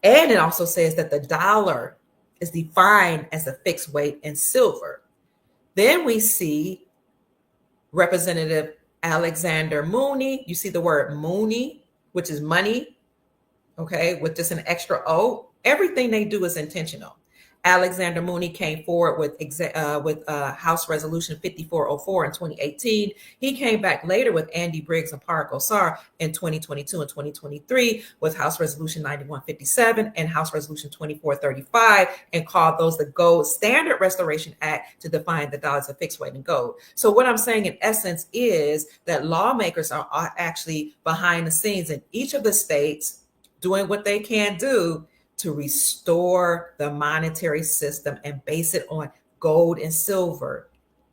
And it also says that the dollar is defined as a fixed weight in silver. Then we see Representative Alexander Mooney. You see the word Mooney, which is money, okay, with just an extra O. Everything they do is intentional. Alexander Mooney came forward with House Resolution 5404 in 2018. He came back later with Andy Briggs and Parag Osar in 2022 and 2023 with House Resolution 9157 and House Resolution 2435, and called those the Gold Standard Restoration Act to define the dollar as a fixed weight in gold. So what I'm saying in essence is that lawmakers are actually behind the scenes in each of the states doing what they can do to restore the monetary system and base it on gold and silver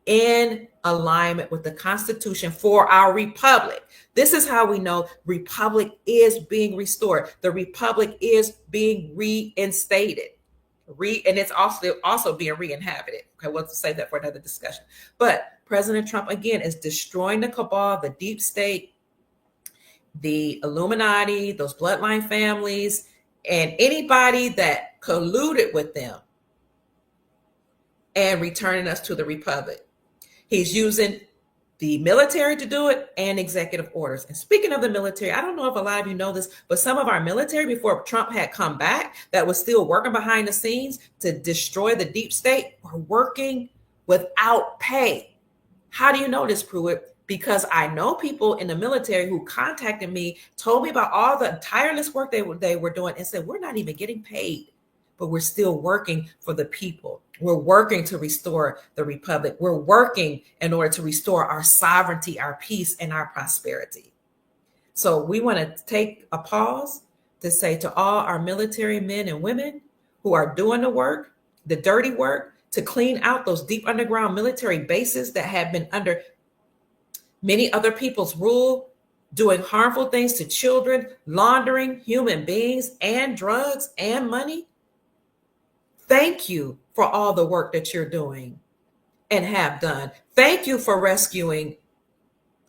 in alignment with the Constitution for our republic. This is how we know republic is being restored. The republic is being reinstated. And it's also being re-inhabited. Okay, we'll save that for another discussion. But President Trump, again, is destroying the cabal, the deep state, the Illuminati, those bloodline families, and anybody that colluded with them, and returning us to the republic. He's using the military to do it and executive orders. And speaking of the military, I don't know if a lot of you know this, but some of our military before Trump had come back that was still working behind the scenes to destroy the deep state were working without pay. How do you know this, Pruitt? Because I know people in the military who contacted me, told me about all the tireless work they were doing, and said, we're not even getting paid, but we're still working for the people. We're working to restore the republic. We're working in order to restore our sovereignty, our peace, and our prosperity. So we want to take a pause to say to all our military men and women who are doing the work, the dirty work, to clean out those deep underground military bases that have been under many other people's rule, doing harmful things to children, laundering human beings and drugs and money. Thank you for all the work that you're doing and have done. Thank you for rescuing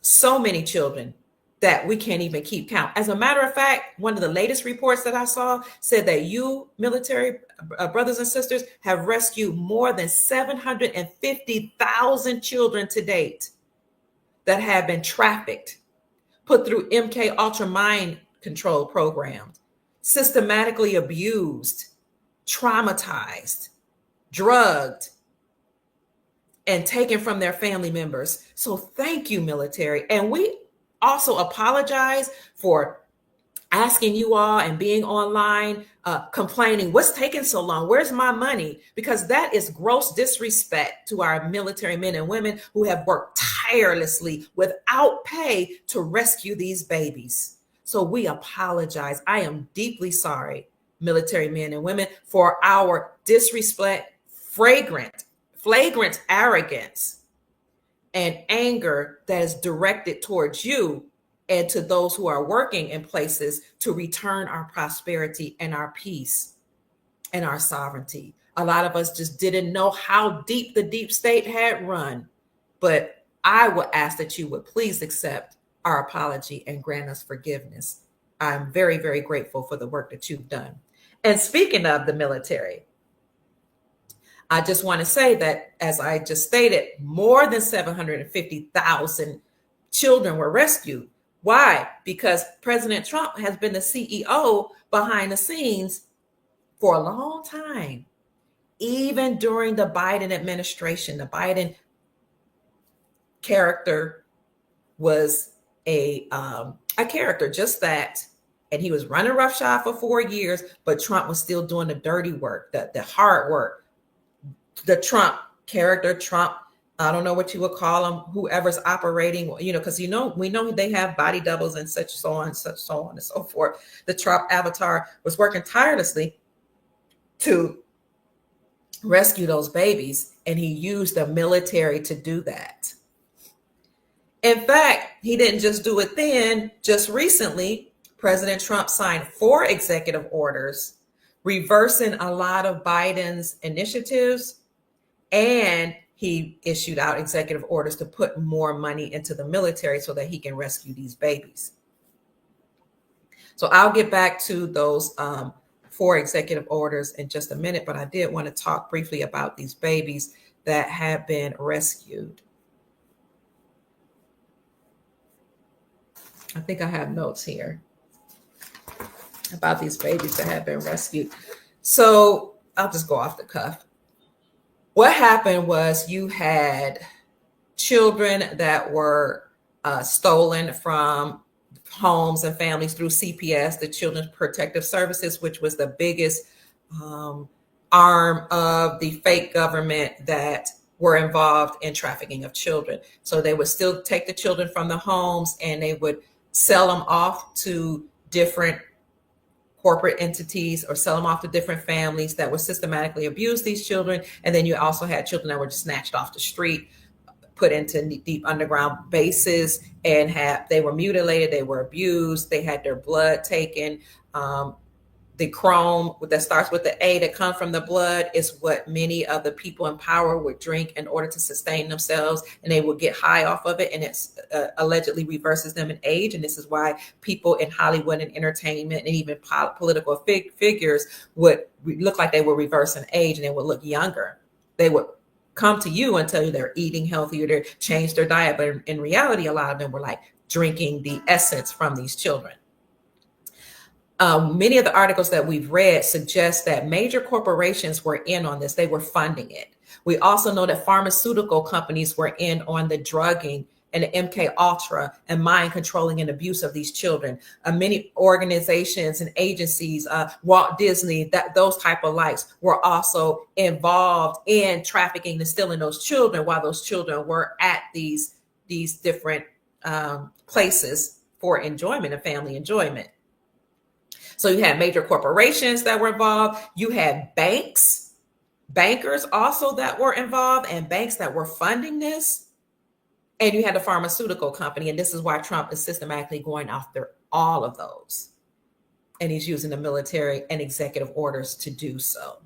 so many children that we can't even keep count. As a matter of fact, one of the latest reports that I saw said that you military brothers and sisters have rescued more than 750,000 children to date that have been trafficked, put through MK Ultra mind control programs, systematically abused, traumatized, drugged, and taken from their family members. So thank you, military. And we also apologize for asking you all and being online, complaining, what's taking so long? Where's my money? Because that is gross disrespect to our military men and women who have worked tirelessly without pay to rescue these babies. So we apologize. I am deeply sorry, military men and women, for our disrespect, flagrant arrogance and anger that is directed towards you and to those who are working in places to return our prosperity and our peace and our sovereignty. A lot of us just didn't know how deep the deep state had run, but I would ask that you would please accept our apology and grant us forgiveness. I'm very, very grateful for the work that you've done. And speaking of the military, I just want to say that, as I just stated, more than 750,000 children were rescued. Why? Because President Trump has been the CEO behind the scenes for a long time. Even during the Biden administration, the Biden character was a character, just that. And he was running roughshod for 4 years, but Trump was still doing the dirty work, the hard work. The Trump character, Trump, I don't know what you would call him, whoever's operating, because we know they have body doubles and so on and so forth. The Trump avatar was working tirelessly to rescue those babies, and he used the military to do that. In fact, he didn't just do it then. Just recently, President Trump signed 4 executive orders reversing a lot of Biden's initiatives, and he issued out executive orders to put more money into the military so that he can rescue these babies. So I'll get back to those 4 executive orders in just a minute, but I did want to talk briefly about these babies that have been rescued. I think I have notes here about these babies that have been rescued. So I'll just go off the cuff. What happened was you had children that were stolen from homes and families through CPS, the Children's Protective Services, which was the biggest arm of the fake government that were involved in trafficking of children. So they would still take the children from the homes and they would sell them off to different corporate entities or sell them off to different families that would systematically abuse these children. And then you also had children that were just snatched off the street, put into deep underground bases, and they were mutilated, they were abused, they had their blood taken. The chrome that starts with the A that comes from the blood is what many of the people in power would drink in order to sustain themselves, and they would get high off of it, and it's allegedly reverses them in age. And this is why people in Hollywood and entertainment and even political figures would look like they were reversing age, and they would look younger. They would come to you and tell you they're eating healthier, they changed their diet, but in reality, a lot of them were like drinking the essence from these children. Many of the articles that we've read suggest that major corporations were in on this. They were funding it. We also know that pharmaceutical companies were in on the drugging and the MK Ultra and mind controlling and abuse of these children. Many organizations and agencies, Walt Disney, those type of likes, were also involved in trafficking and stealing those children while those children were at these different places for enjoyment and family enjoyment. So you had major corporations that were involved. You had bankers also that were involved, and banks that were funding this. And you had the pharmaceutical company. And this is why Trump is systematically going after all of those. And he's using the military and executive orders to do so.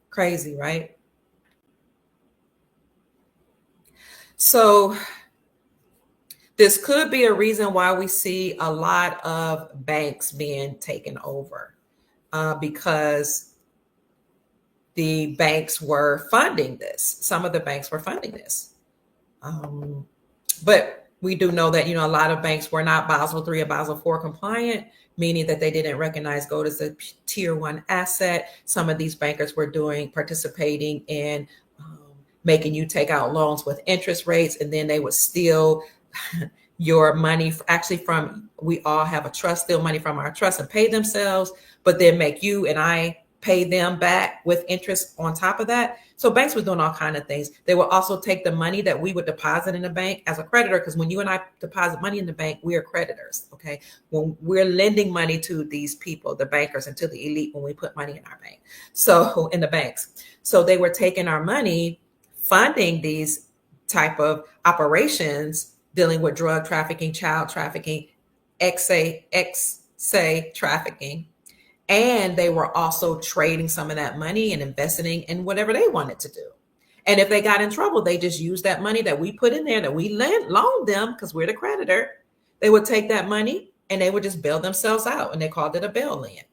Crazy, right? So this could be a reason why we see a lot of banks being taken over, because the banks were funding this. Some of the banks were funding this. But we do know that, a lot of banks were not Basel III or Basel IV compliant, meaning that they didn't recognize gold as a tier 1 asset. Some of these bankers were participating in making you take out loans with interest rates, and then they would steal your money we all have a trust, steal money from our trust and pay themselves, but then make you and I pay them back with interest on top of that. So banks were doing all kinds of things. They would also take the money that we would deposit in the bank as a creditor, because when you and I deposit money in the bank, we are creditors, okay? When we're lending money to these people, the bankers, and to the elite, when we put money in our bank, so in the banks. So they were taking our money, funding these type of operations, dealing with drug trafficking, child trafficking, ex-say trafficking. And they were also trading some of that money and investing in whatever they wanted to do. And if they got in trouble, they just used that money that we put in there, that we loaned them, because we're the creditor. They would take that money and they would just bail themselves out, and they called it a bail-in.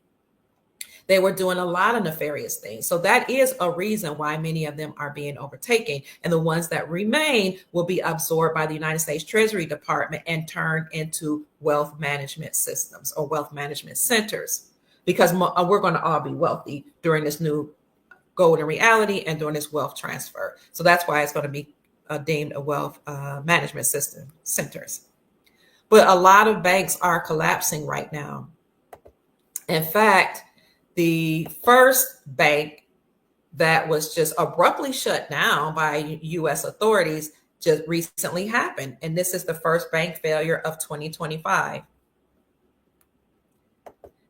They were doing a lot of nefarious things. So that is a reason why many of them are being overtaken. And the ones that remain will be absorbed by the United States Treasury Department and turned into wealth management systems or wealth management centers, because we're going to all be wealthy during this new golden reality and during this wealth transfer. So that's why it's going to be deemed a wealth management system centers. But a lot of banks are collapsing right now. In fact, the first bank that was just abruptly shut down by U.S. authorities just recently happened. And this is the first bank failure of 2025.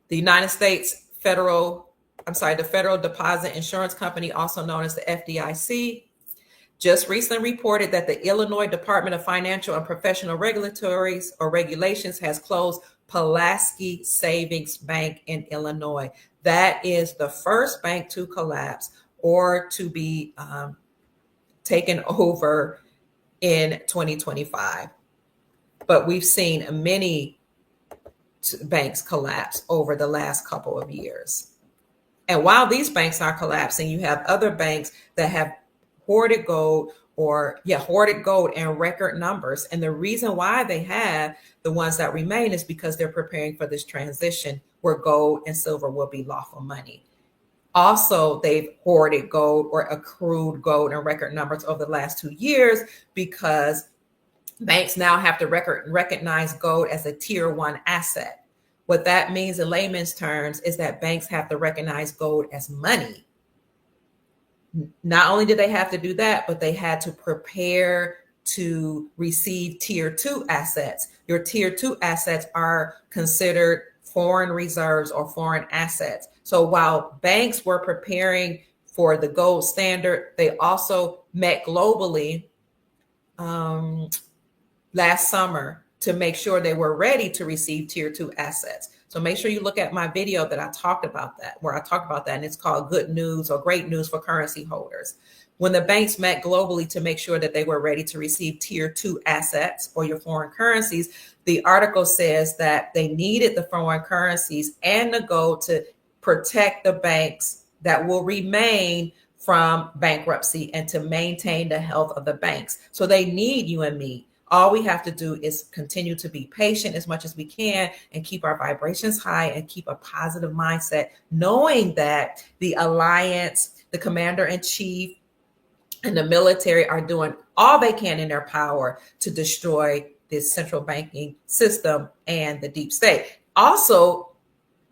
The United States the Federal Deposit Insurance Company, also known as the FDIC, just recently reported that the Illinois Department of Financial and Professional Regulations has closed Pulaski Savings Bank in Illinois. That is the first bank to collapse or to be taken over in 2025. But we've seen many banks collapse over the last couple of years. And while these banks are collapsing, you have other banks that have hoarded gold in record numbers. And the reason why they have the ones that remain is because they're preparing for this transition where gold and silver will be lawful money. Also, they've hoarded gold or accrued gold in record numbers over the last 2 years, because banks now have to recognize gold as a tier 1 asset. What that means in layman's terms is that banks have to recognize gold as money. Not only did they have to do that, but they had to prepare to receive tier 2 assets. Your tier 2 assets are considered foreign reserves or foreign assets. So while banks were preparing for the gold standard, they also met globally last summer to make sure they were ready to receive tier 2 assets. So make sure you look at my video that I talked about that, where I talked about that, and it's called Good News or Great News for Currency Holders. When the banks met globally to make sure that they were ready to receive tier 2 assets or your foreign currencies, the article says that they needed the foreign currencies and the gold to protect the banks that will remain from bankruptcy and to maintain the health of the banks. So they need you and me. All we have to do is continue to be patient as much as we can and keep our vibrations high and keep a positive mindset, knowing that the alliance, the commander-in-chief, and the military are doing all they can in their power to destroy this central banking system and the deep state. Also,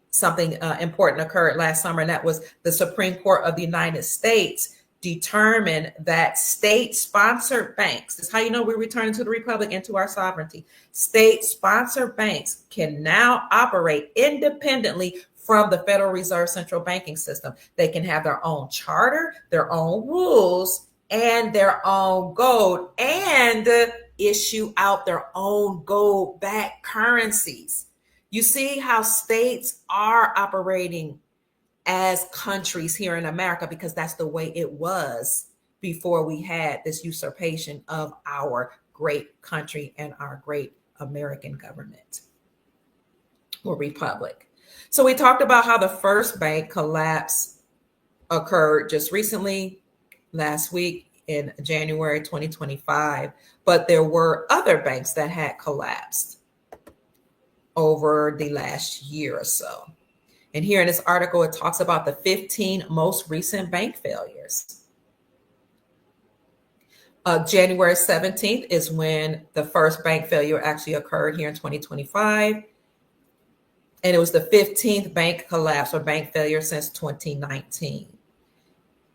something important occurred last summer, and that was the Supreme Court of the United States determined that state-sponsored banks, this is how you know we're returning to the republic and to our sovereignty, state-sponsored banks can now operate independently from the Federal Reserve central banking system. They can have their own charter, their own rules, and their own gold, and issue out their own gold-backed currencies. You see how states are operating as countries here in America, because that's the way it was before we had this usurpation of our great country and our great American government or republic. So we talked about how the first bank collapse occurred just recently, last week in January 2025, but there were other banks that had collapsed over the last year or so. And here in this article, it talks about the 15 most recent bank failures. January 17th is when the first bank failure actually occurred here in 2025. And it was the 15th bank collapse or bank failure since 2019.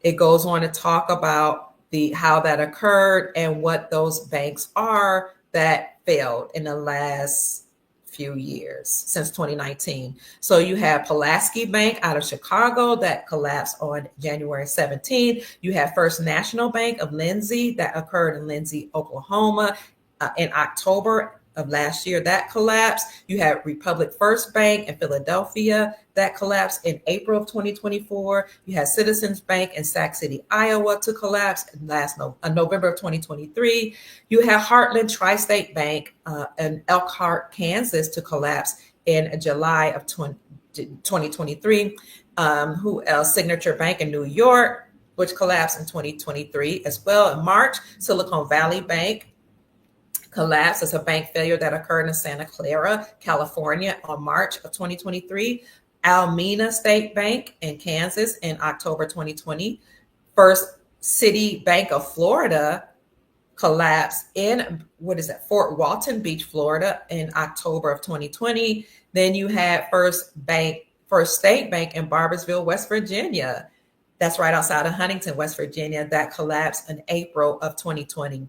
It goes on to talk about how that occurred and what those banks are that failed in the last few years since 2019. So you have Pulaski Bank out of Chicago that collapsed on January 17th. You have First National Bank of Lindsay that occurred in Lindsay, Oklahoma in October of last year, that collapsed. You had Republic First Bank in Philadelphia that collapsed in April of 2024. You had Citizens Bank in Sac City, Iowa to collapse in November of 2023. You had Heartland Tri-State Bank in Elkhart, Kansas to collapse in July of 2023. Who else? Signature Bank in New York, which collapsed in 2023 as well. In March, Silicon Valley Bank collapse as a bank failure that occurred in Santa Clara, California on March of 2023. Almena State Bank in Kansas in October 2020. First City Bank of Florida collapsed in, Fort Walton Beach, Florida in October of 2020. Then you had First State Bank in Barboursville, West Virginia. That's right outside of Huntington, West Virginia, that collapsed in April of 2020.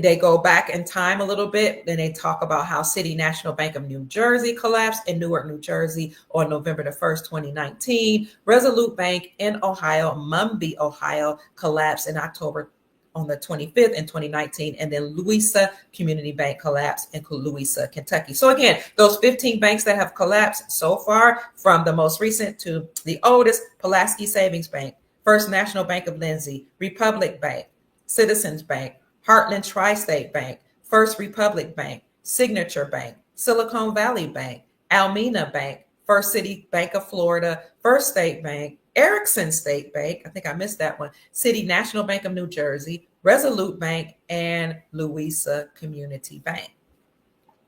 They go back in time a little bit, then they talk about how City National Bank of New Jersey collapsed in Newark, New Jersey on November the 1st, 2019. Resolute Bank in Ohio, Mumby, Ohio, collapsed in October on the 25th in 2019. And then Louisa Community Bank collapsed in Louisa, Kentucky. So again, those 15 banks that have collapsed so far, from the most recent to the oldest: Pulaski Savings Bank, First National Bank of Lindsay, Republic Bank, Citizens Bank, Heartland Tri-State Bank, First Republic Bank, Signature Bank, Silicon Valley Bank, Almena Bank, First City Bank of Florida, First State Bank, Erickson State Bank, I think I missed that one, City National Bank of New Jersey, Resolute Bank, and Louisa Community Bank.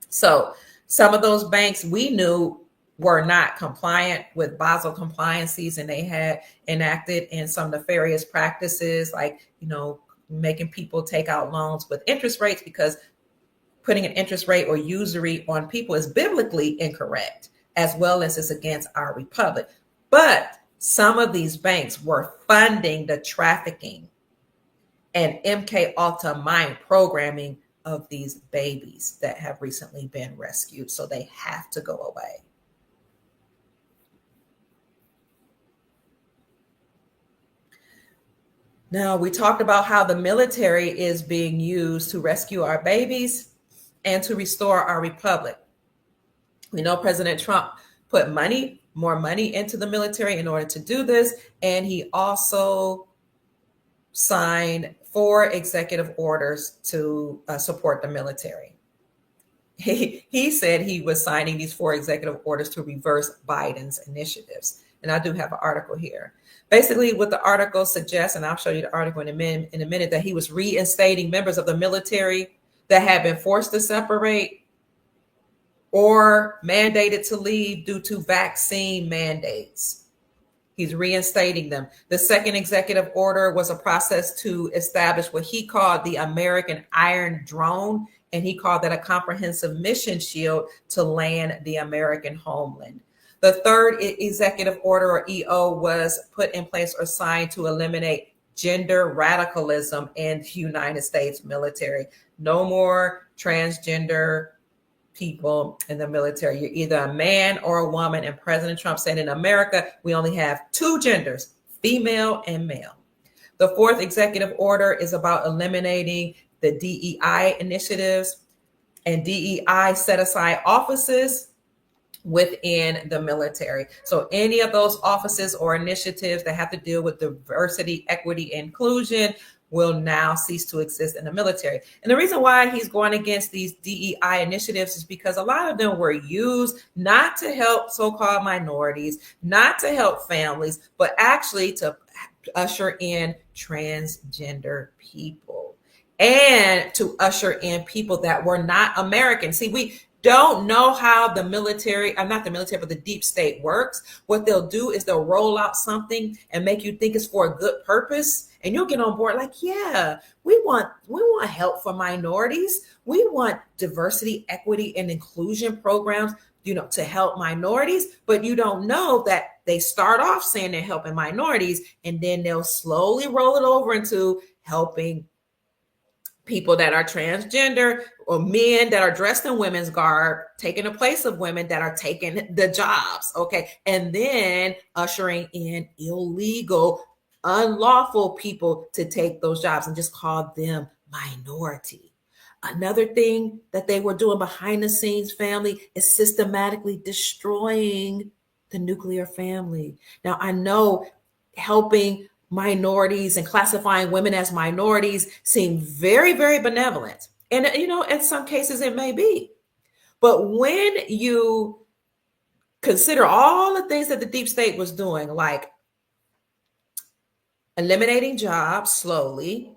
So some of those banks we knew were not compliant with Basel compliances, and they had enacted in some nefarious practices, like, making people take out loans with interest rates, because putting an interest rate or usury on people is biblically incorrect, as well as it's against our republic. But some of these banks were funding the trafficking and MK Ultra mind programming of these babies that have recently been rescued. So they have to go away. Now, we talked about how the military is being used to rescue our babies and to restore our republic. We know President Trump put more money into the military in order to do this. And he also signed 4 executive orders to support the military. He said he was signing these 4 executive orders to reverse Biden's initiatives. And I do have an article here. Basically, what the article suggests, and I'll show you the article in a minute, that he was reinstating members of the military that had been forced to separate or mandated to leave due to vaccine mandates. He's reinstating them. The second executive order was a process to establish what he called the American Iron Drone, and he called that a comprehensive mission shield to land the American homeland. The third executive order, or EO, was put in place or signed to eliminate gender radicalism in the United States military. No more transgender people in the military. You're either a man or a woman. And President Trump said in America, we only have two genders, female and male. The fourth executive order is about eliminating the DEI initiatives, and DEI set aside offices within the military. So any of those offices or initiatives that have to deal with diversity, equity, inclusion will now cease to exist in the military. And the reason why he's going against these DEI initiatives is because a lot of them were used not to help so-called minorities, not to help families, but actually to usher in transgender people and to usher in people that were not American. See, we don't know how the military, not the military, but the deep state works. What they'll do is they'll roll out something and make you think it's for a good purpose. And you'll get on board like, yeah, we want help for minorities. We want diversity, equity, and inclusion programs, to help minorities. But you don't know that they start off saying they're helping minorities, and then they'll slowly roll it over into helping people that are transgender or men that are dressed in women's garb, taking the place of women that are taking the jobs. Okay. And then ushering in illegal, unlawful people to take those jobs and just call them minority. Another thing that they were doing behind the scenes, family, is systematically destroying the nuclear family. Now, I know helping minorities and classifying women as minorities seem very, very benevolent. And, in some cases it may be. But when you consider all the things that the deep state was doing, like eliminating jobs slowly,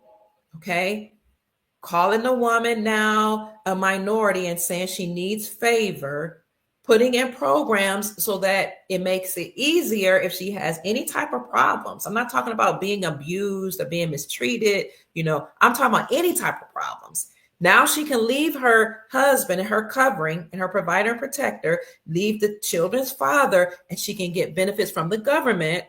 okay, calling the woman now a minority and saying she needs favor, putting in programs so that it makes it easier if she has any type of problems. I'm not talking about being abused or being mistreated. I'm talking about any type of problems. Now she can leave her husband and her covering and her provider and protector, leave the children's father, and she can get benefits from the government.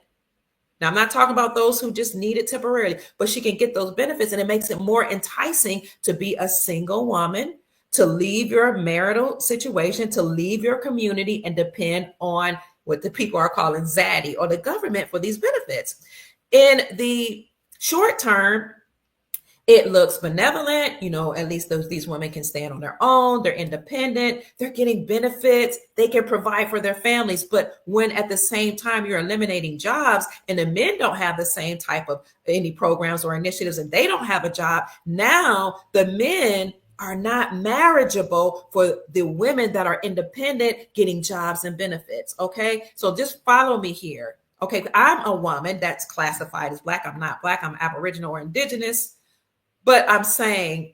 Now, I'm not talking about those who just need it temporarily, but she can get those benefits, and it makes it more enticing to be a single woman, to leave your marital situation, to leave your community and depend on what the people are calling zaddy or the government for these benefits. In the short term, it looks benevolent. At least these women can stand on their own. They're independent. They're getting benefits. They can provide for their families. But when at the same time you're eliminating jobs and the men don't have the same type of any programs or initiatives and they don't have a job, now the men are not marriageable for the women that are independent getting jobs and benefits. Okay. So just follow me here. Okay. I'm a woman that's classified as Black. I'm not Black. I'm Aboriginal or Indigenous. But I'm saying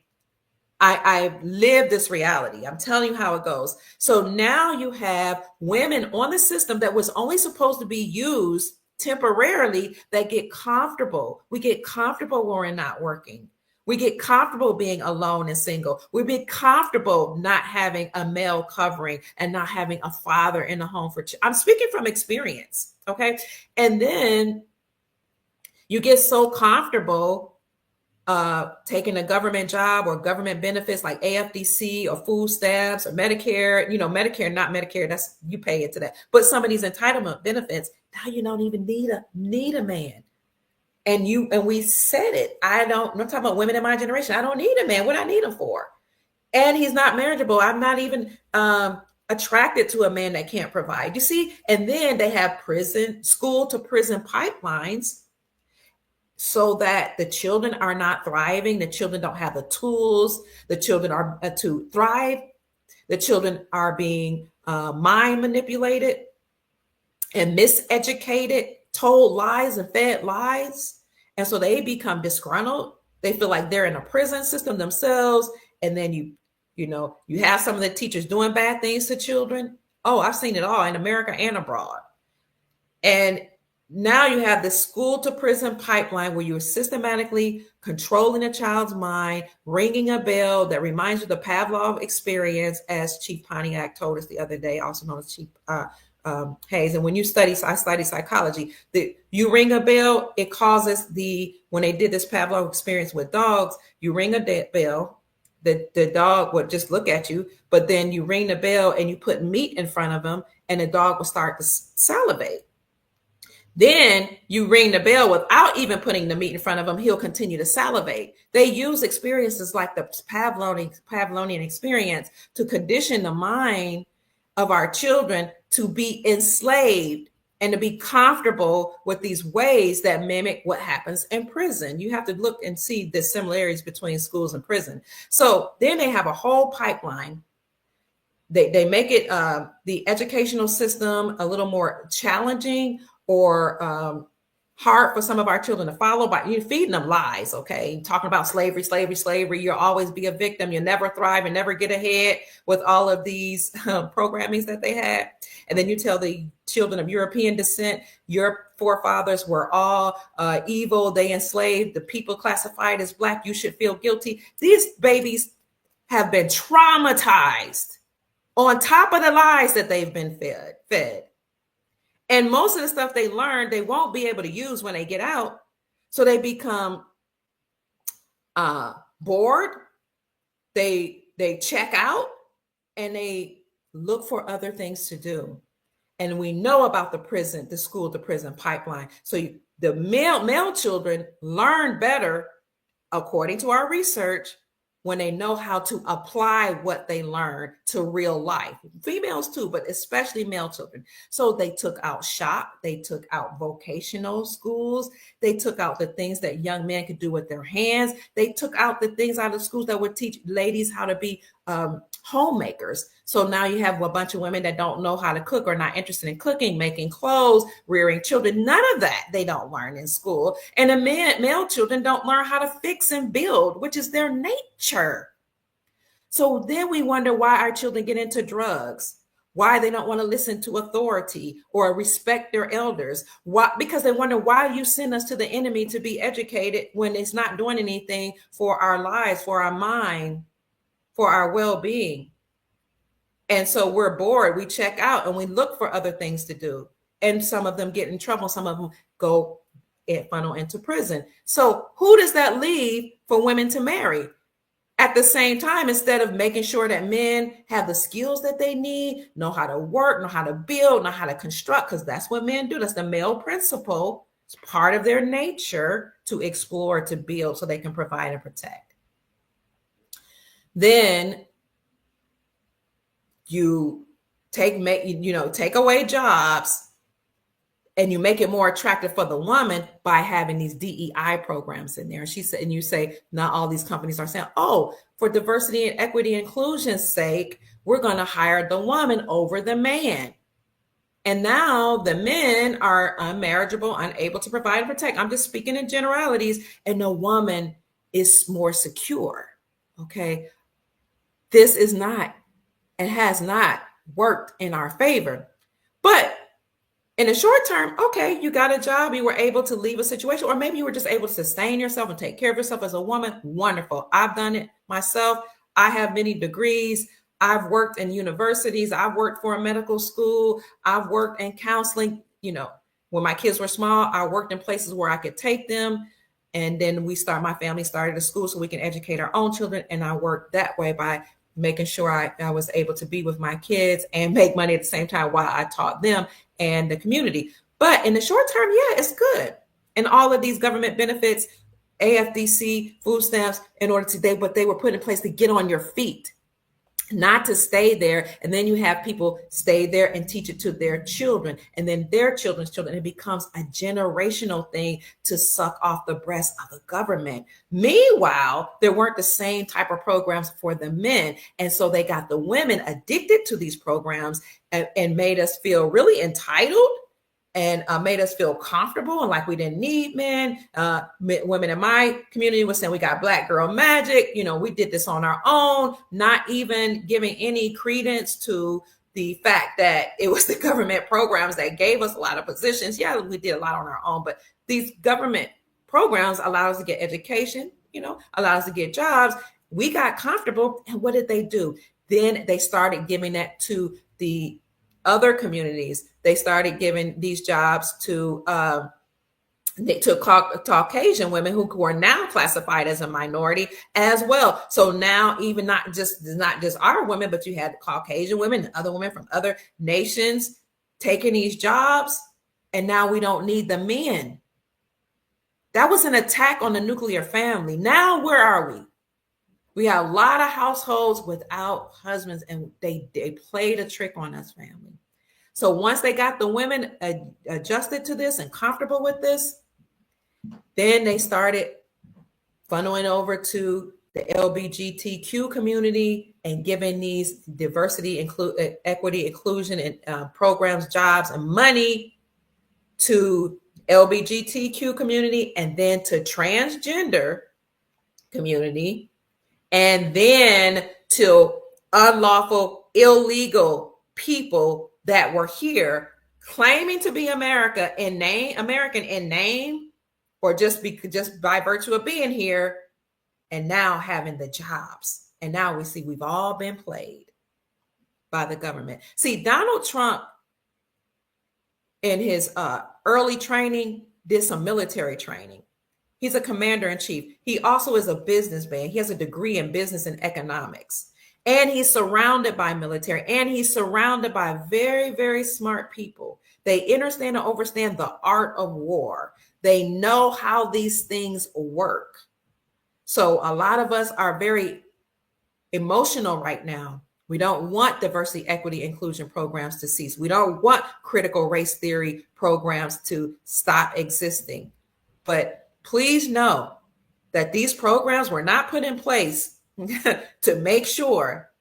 I live this reality. I'm telling you how it goes. So now you have women on the system that was only supposed to be used temporarily that get comfortable. We get comfortable when we're not working. We get comfortable being alone and single. We get comfortable not having a male covering and not having a father in the home for I'm speaking from experience. Okay. And then you get so comfortable taking a government job or government benefits like AFDC or food stamps or Medicare, Medicare, not Medicare, that's you pay into that. But some of these entitlement benefits, now you don't even need a man. And we said it. I'm talking about women in my generation. I don't need a man. What I need him for? And he's not marriageable. I'm not even attracted to a man that can't provide. You see? And then they have school to prison pipelines so that the children are not thriving. The children don't have the tools. The children are to thrive. The children are being mind manipulated and miseducated, told lies and fed lies. And so they become disgruntled. They feel like they're in a prison system themselves. And then you have some of the teachers doing bad things to children. Oh, I've seen it all in America and abroad. And now you have the school to prison pipeline where you're systematically controlling a child's mind, ringing a bell that reminds you of the Pavlov experience, as Chief Pontiac told us the other day, also known as Chief Hayes. And when you study, I study psychology, you ring a bell, it causes when they did this Pavlov experience with dogs, you ring a bell, the dog would just look at you, but then you ring the bell and you put meat in front of him and the dog will start to salivate. Then you ring the bell without even putting the meat in front of him, he'll continue to salivate. They use experiences like the Pavlovian experience to condition the mind of our children to be enslaved and to be comfortable with these ways that mimic what happens in prison. You have to look and see the similarities between schools and prison. So then they have a whole pipeline. They make it the educational system a little more challenging or hard for some of our children to follow by you feeding them lies, okay? Talking about slavery, you'll always be a victim, you'll never thrive and never get ahead with all of these programmings that they had. And then you tell the children of European descent, your forefathers were all evil, they enslaved the people classified as Black, you should feel guilty. These babies have been traumatized on top of the lies that they've been fed. And most of the stuff they learn, they won't be able to use when they get out. So they become bored. They check out and they look for other things to do. And we know about the school to prison pipeline. So the male children learn better, according to our research, when they know how to apply what they learn to real life. Females too, but especially male children. So they took out shop, they took out vocational schools, they took out the things that young men could do with their hands, they took out the things out of schools that would teach ladies how to be homemakers. So now you have a bunch of women that don't know how to cook or not interested in cooking, making clothes, rearing children. None of that they don't learn in school. And the male children don't learn how to fix and build, which is their nature. So then we wonder why our children get into drugs, why they don't want to listen to authority or respect their elders. Why? Because they wonder why you send us to the enemy to be educated when it's not doing anything for our lives, for our mind, for our well-being. And so we're bored, we check out and we look for other things to do. And some of them get in trouble. Some of them go and funnel into prison. So who does that leave for women to marry? At the same time, instead of making sure that men have the skills that they need, know how to work, know how to build, know how to construct, because that's what men do. That's the male principle. It's part of their nature to explore, to build so they can provide and protect. Then you take away jobs and you make it more attractive for the woman by having these DEI programs in there. And you say, not all these companies are saying, oh, for diversity and equity inclusion's sake, we're going to hire the woman over the man. And now the men are unmarriageable, unable to provide and protect. I'm just speaking in generalities, and the woman is more secure. Okay. This is not and has not worked in our favor. But in the short term, okay, you got a job, you were able to leave a situation, or maybe you were just able to sustain yourself and take care of yourself as a woman. Wonderful. I've done it myself. I have many degrees. I've worked in universities. I've worked for a medical school. I've worked in counseling. When my kids were small, I worked in places where I could take them. And then my family started a school so we can educate our own children. And I worked that way by making sure I was able to be with my kids and make money at the same time while I taught them and the community. But in the short term, yeah, it's good. And all of these government benefits, AFDC, food stamps, but they were put in place to get on your feet, not to stay there. And then you have people stay there and teach it to their children and then their children's children. It becomes a generational thing to suck off the breast of the government. Meanwhile, there weren't the same type of programs for the men. And so they got the women addicted to these programs and made us feel really entitled and made us feel comfortable and like we didn't need men. Women in my community were saying we got Black girl magic. We did this on our own, not even giving any credence to the fact that it was the government programs that gave us a lot of positions. Yeah, we did a lot on our own, but these government programs allow us to get education, allow us to get jobs. We got comfortable. And what did they do? Then they started giving that to the other communities, they started giving these jobs to Caucasian women who are now classified as a minority as well. So now, even not just our women, but you had Caucasian women and other women from other nations taking these jobs, and now we don't need the men. That was an attack on the nuclear family. Now, where are we? We have a lot of households without husbands, and they played a trick on us, family. So once they got the women adjusted to this and comfortable with this, then they started funneling over to the LGBTQ community and giving these diversity, equity, inclusion, and programs, jobs, and money to LGBTQ community, and then to transgender community, and then to unlawful, illegal people that were here claiming to be American in name, or just by virtue of being here, and now having the jobs. And now we see we've all been played by the government. See, Donald Trump, in his early training, did some military training. He's a commander-in-chief. He also is a businessman. He has a degree in business and economics. And he's surrounded by military, and he's surrounded by very, very smart people. They understand and understand the art of war. They know how these things work. So a lot of us are very emotional right now. We don't want diversity, equity, inclusion programs to cease. We don't want critical race theory programs to stop existing. But please know that these programs were not put in place to make sure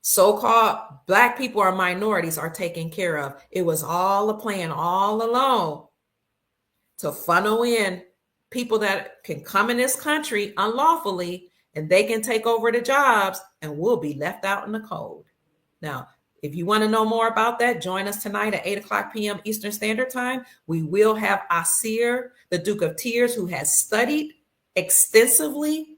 so-called Black people or minorities are taken care of. It was all a plan all along to funnel in people that can come in this country unlawfully, and they can take over the jobs, and we'll be left out in the cold. Now, if you want to know more about that, join us tonight at 8:00 p.m. Eastern Standard Time. We will have Asir, the Duke of Tears, who has studied extensively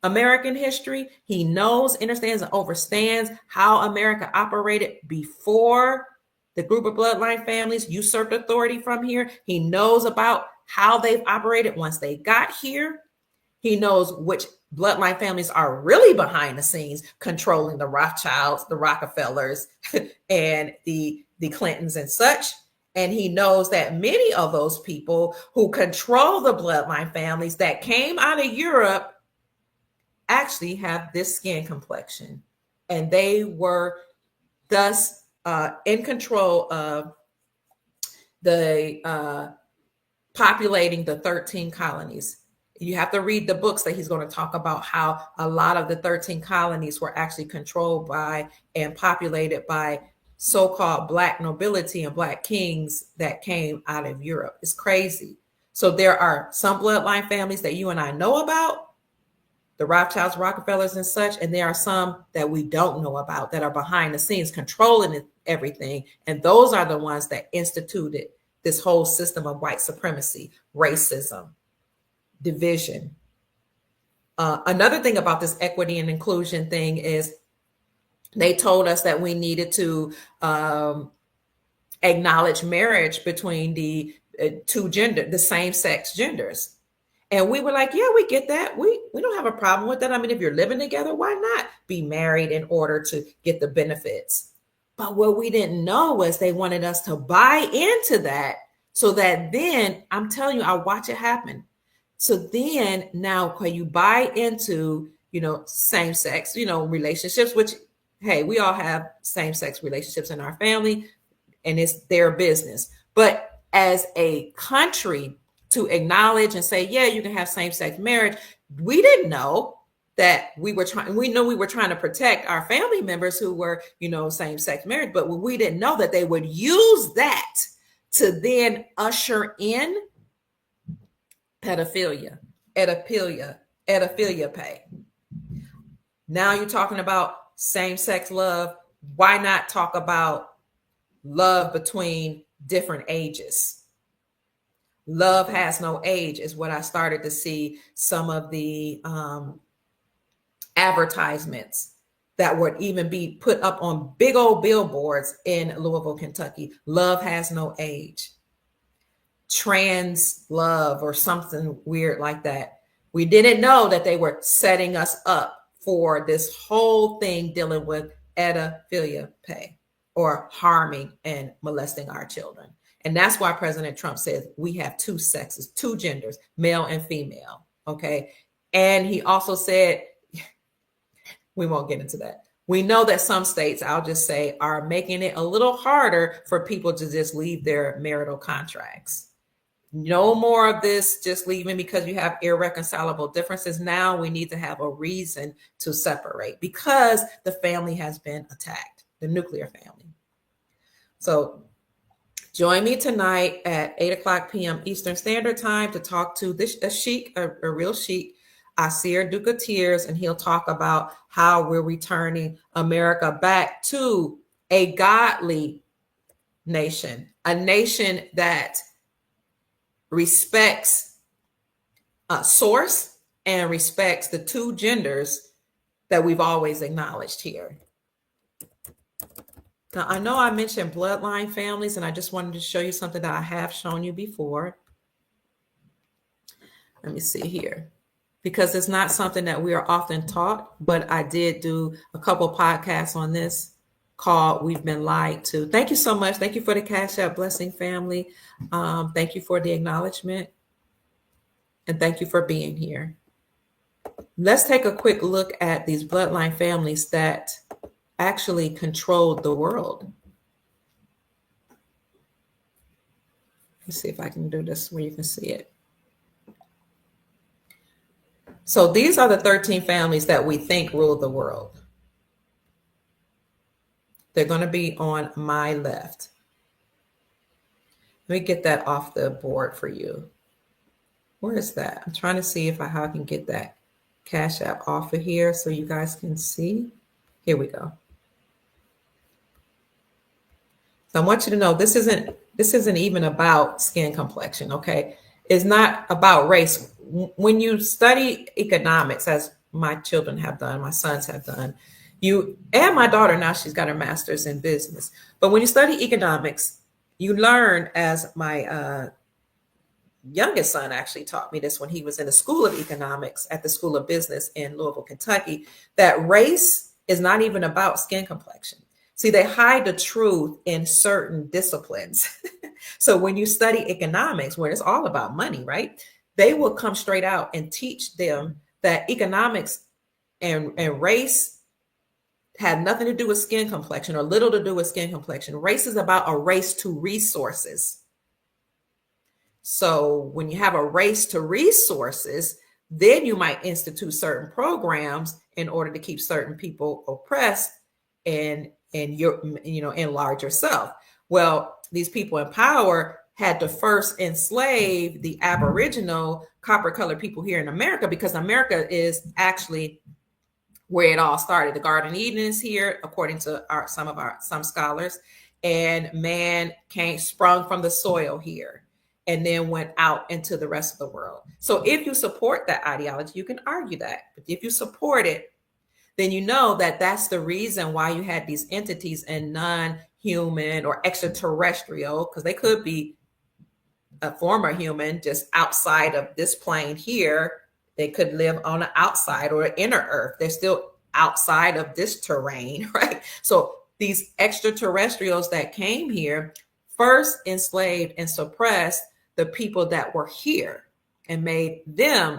American history. He knows, understands, and understands how America operated before the group of bloodline families usurped authority from here. He knows about how they've operated once they got here. He knows which bloodline families are really behind the scenes controlling the Rothschilds, the Rockefellers, and the Clintons and such. And he knows that many of those people who control the bloodline families that came out of Europe actually have this skin complexion. And they were thus in control of the populating the 13 colonies. You have to read the books that he's going to talk about how a lot of the 13 colonies were actually controlled by and populated by so-called Black nobility and Black kings that came out of Europe. It's crazy. So there are some bloodline families that you and I know about, the Rothschilds, Rockefellers, and such, and there are some that we don't know about that are behind the scenes controlling everything. And those are the ones that instituted this whole system of white supremacy, racism, division. Another thing about this equity and inclusion thing is they told us that we needed to acknowledge marriage between the the same-sex genders. And we were like, yeah, we get that. We don't have a problem with that. I mean, if you're living together, why not be married in order to get the benefits? But what we didn't know was they wanted us to buy into that, so that then, I'm telling you, I watch it happen. So then now when you buy into, same sex, relationships, which, hey, we all have same sex relationships in our family, and it's their business. But as a country, to acknowledge and say, yeah, you can have same sex marriage, we didn't know that we were trying to protect our family members who were, same sex marriage, but we didn't know that they would use that to then usher in pedophilia pay. Now you're talking about same-sex love. Why not talk about love between different ages? Love has no age is what I started to see some of the advertisements that would even be put up on big old billboards in Louisville, Kentucky. Love has no age. Trans love or something weird like that. We didn't know that they were setting us up for this whole thing dealing with pedophilia pay or harming and molesting our children. And that's why President Trump says we have two sexes, two genders, male and female. Okay. And he also said, we won't get into that. We know that some states, I'll just say, are making it a little harder for people to just leave their marital contracts. No more of this just leaving because you have irreconcilable differences. Now we need to have a reason to separate because the family has been attacked, the nuclear family. So join me tonight at 8 p.m. Eastern Standard Time to talk to a sheik, a real sheik, Asir Dukateers, and he'll talk about how we're returning America back to a godly nation, a nation that respects source and respects the two genders that we've always acknowledged here. Now, I know I mentioned bloodline families, and I just wanted to show you something that I have shown you before. Let me see here, because it's not something that we are often taught, but I did do a couple podcasts on this called We've Been Lied To. Thank you so much. Thank you for the Cash App Blessing family. Thank you for the acknowledgement. And thank you for being here. Let's take a quick look at these bloodline families that actually controlled the world. Let's see if I can do this where you can see it. So these are the 13 families that we think ruled the world. They're going to be on my left. Let me get that off the board for you. Where is that? I'm trying to see if how I can get that Cash App off of here so you guys can see. Here we go. So I want you to know this isn't even about skin complexion, okay? It's not about race. When you study economics, as my children have done, my sons have done, and my daughter now, she's got her master's in business. But when you study economics, you learn, as my youngest son actually taught me this when he was in the School of Economics at the School of Business in Louisville, Kentucky, that race is not even about skin complexion. See, they hide the truth in certain disciplines. So when you study economics, where it's all about money, right? They will come straight out and teach them that economics and race had nothing to do with skin complexion or little to do with skin complexion. Race is about a race to resources. So when you have a race to resources, then you might institute certain programs in order to keep certain people oppressed and enlarge yourself. Well, these people in power had to first enslave the Aboriginal copper-colored people here in America, because America is actually where it all started. The Garden of Eden is here, according to some scholars, and man sprung from the soil here and then went out into the rest of the world. So if you support that ideology, you can argue that. But if you support it, then you know that that's the reason why you had these entities and non-human or extraterrestrial, because they could be a former human just outside of this plane here. They could live on the outside or inner earth. They're still outside of this terrain, right? So these extraterrestrials that came here first enslaved and suppressed the people that were here and made them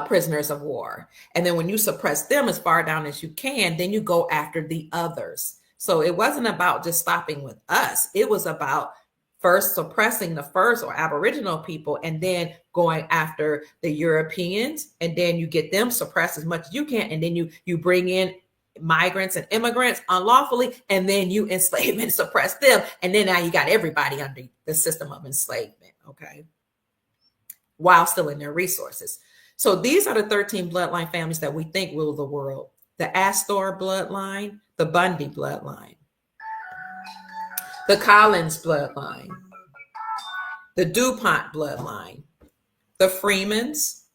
prisoners of war. And then when you suppress them as far down as you can, then you go after the others. So it wasn't about just stopping with us. It was about first suppressing the first or Aboriginal people and then going after the Europeans. And then you get them suppressed as much as you can. And then you bring in migrants and immigrants unlawfully, and then you enslave and suppress them. And then now you got everybody under the system of enslavement, okay? While still in their resources. So these are the 13 bloodline families that we think rule the world. The Astor bloodline, the Bundy bloodline, the Collins bloodline, the DuPont bloodline, the Freemans,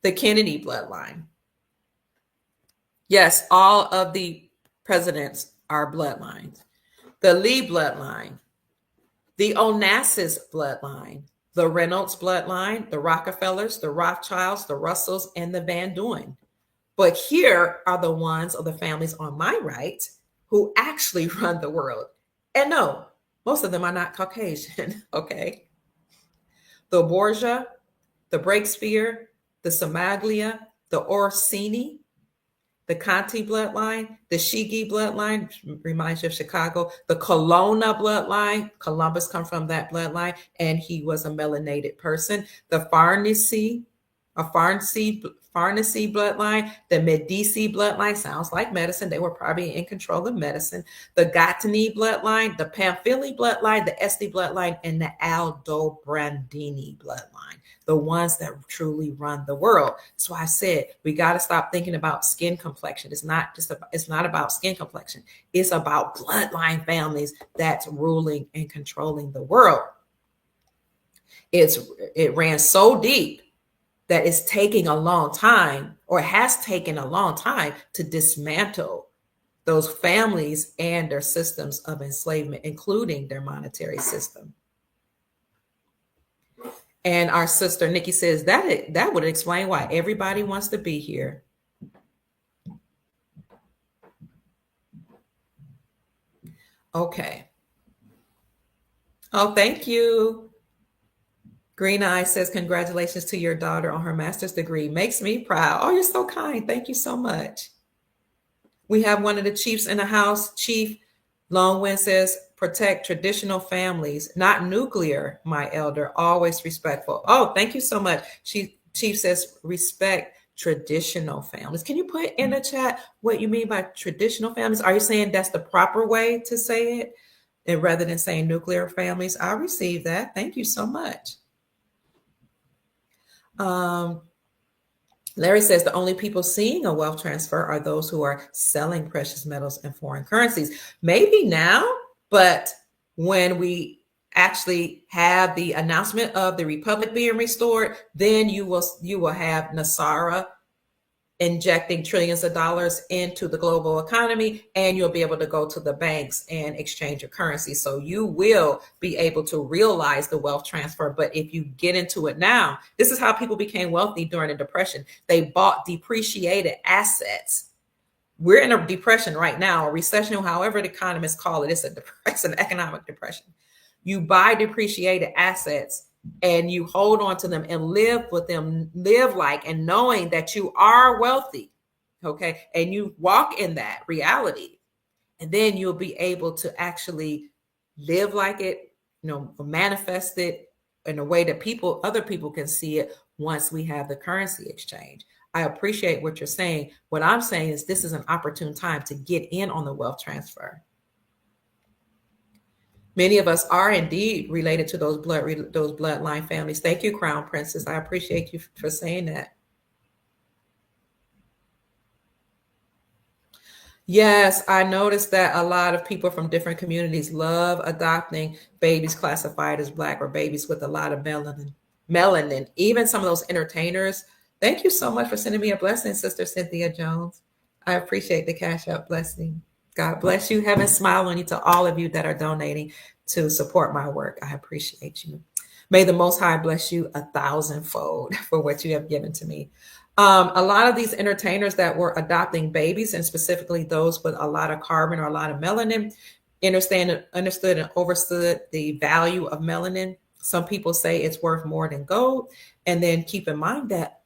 the Kennedy bloodline, Yes, all of the presidents are bloodlines. The Lee bloodline, the Onassis bloodline, the Reynolds bloodline, the Rockefellers, the Rothschilds, the Russells, and the Van Duyn. But here are the ones of the families on my right who actually run the world. And no, most of them are not Caucasian, okay? The Borgia, the Breakspear, the Somaglia, the Orsini, the Conti bloodline, the Shigi bloodline, reminds you of Chicago, the Colonna bloodline, Columbus comes from that bloodline, and he was a melanated person. The Farnese bloodline, the Medici bloodline, sounds like medicine. They were probably in control of medicine. The Gattini bloodline, the Pamphili bloodline, the Este bloodline, and the Aldobrandini bloodline, the ones that truly run the world. That's why I said we got to stop thinking about skin complexion. It's not about skin complexion. It's about bloodline families that's ruling and controlling the world. It ran so deep that it's taking a long time, or has taken a long time, to dismantle those families and their systems of enslavement, including their monetary system. And our sister Nikki says that would explain why everybody wants to be here. Okay. Oh, thank you. Green Eye says, congratulations to your daughter on her master's degree. Makes me proud. Oh, you're so kind. Thank you so much. We have one of the chiefs in the house. Chief Longwind says, protect traditional families, not nuclear, my elder, always respectful. Oh, thank you so much. Chief says, respect traditional families. Can you put in the chat what you mean by traditional families? Are you saying that's the proper way to say it? And rather than saying nuclear families? I'll receive that. Thank you so much. Larry says the only people seeing a wealth transfer are those who are selling precious metals and foreign currencies. Maybe now, but when we actually have the announcement of the republic being restored, then you will have Nasara injecting trillions of dollars into the global economy, and you'll be able to go to the banks and exchange your currency. So you will be able to realize the wealth transfer. But if you get into it now, this is how people became wealthy during the Depression. They bought depreciated assets. We're in a depression right now, a recession, however the economists call it. It's an economic depression. You buy depreciated assets and you hold on to them and live with them, live like and knowing that you are wealthy, okay? And you walk in that reality, and then you'll be able to actually live like it, manifest it in a way that other people can see it once we have the currency exchange. I appreciate what you're saying. What I'm saying is this is an opportune time to get in on the wealth transfer. Many of us are indeed related to those bloodline families. Thank you, Crown Princess. I appreciate you for saying that. Yes, I noticed that a lot of people from different communities love adopting babies classified as Black or babies with a lot of melanin. Even some of those entertainers. Thank you so much for sending me a blessing, Sister Cynthia Jones. I appreciate the Cash App blessing. God bless you. Heaven smile on you, to all of you that are donating to support my work. I appreciate you. May the Most High bless you 1,000-fold for what you have given to me. A lot of these entertainers that were adopting babies, and specifically those with a lot of carbon or a lot of melanin, understood and overstood the value of melanin. Some people say it's worth more than gold. And then keep in mind that,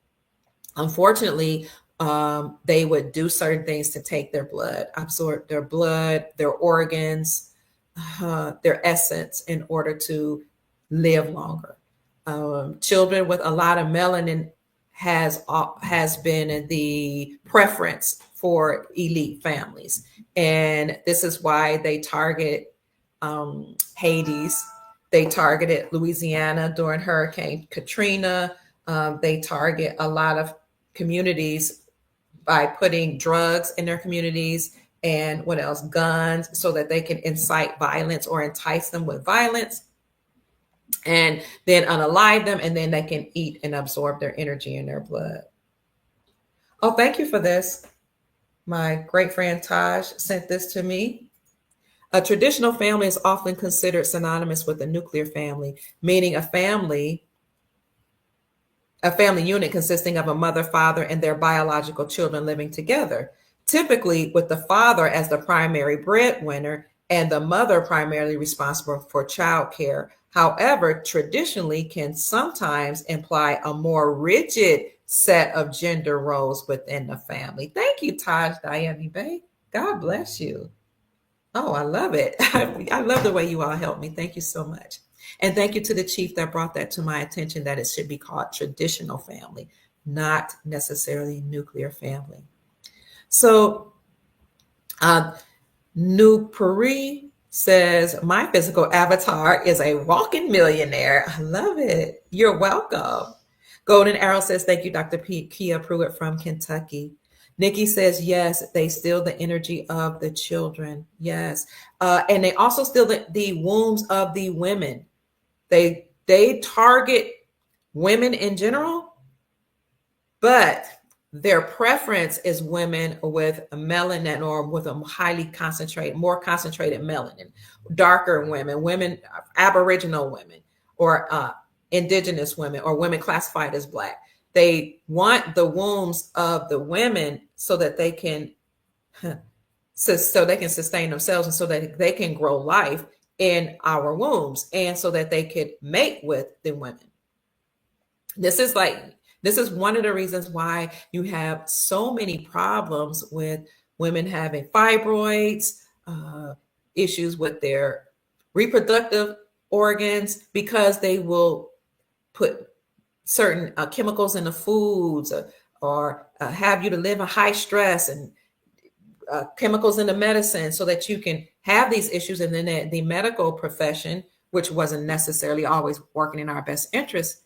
unfortunately, they would do certain things to take their blood, absorb their blood, their organs, their essence, in order to live longer. Children with a lot of melanin has been the preference for elite families. And this is why they target Hades. They targeted Louisiana during Hurricane Katrina. They target a lot of communities by putting drugs in their communities, and what else? Guns, so that they can incite violence or entice them with violence, and then unalive them, and then they can eat and absorb their energy and their blood. Oh, thank you for this. My great friend Taj sent this to me. A traditional family is often considered synonymous with a nuclear family, meaning a family unit consisting of a mother, father, and their biological children living together, typically with the father as the primary breadwinner and the mother primarily responsible for childcare. However, traditionally can sometimes imply a more rigid set of gender roles within the family. Thank you, Taj Diane Bay. God bless you. Oh, I love it. I love the way you all helped me. Thank you so much. And thank you to the chief that brought that to my attention that it should be called traditional family, not necessarily nuclear family. So, New Puri says, my physical avatar is a walking millionaire. I love it. You're welcome. Golden Arrow says, thank you, Dr. Kia Pruitt from Kentucky. Nikki says, yes, they steal the energy of the children. Yes. And they also steal the wombs of the women. They target women in general, but their preference is women with melanin or with a more concentrated melanin, darker women, Aboriginal women, or indigenous women, or women classified as Black. They want the wombs of the women so that they can sustain themselves and so that they can grow life in our wombs and so that they could mate with the women. This is one of the reasons why you have so many problems with women having fibroids, issues with their reproductive organs, because they will put certain chemicals in the foods or have you to live in high stress and chemicals in the medicine so that you can have these issues. And then the medical profession, which wasn't necessarily always working in our best interest,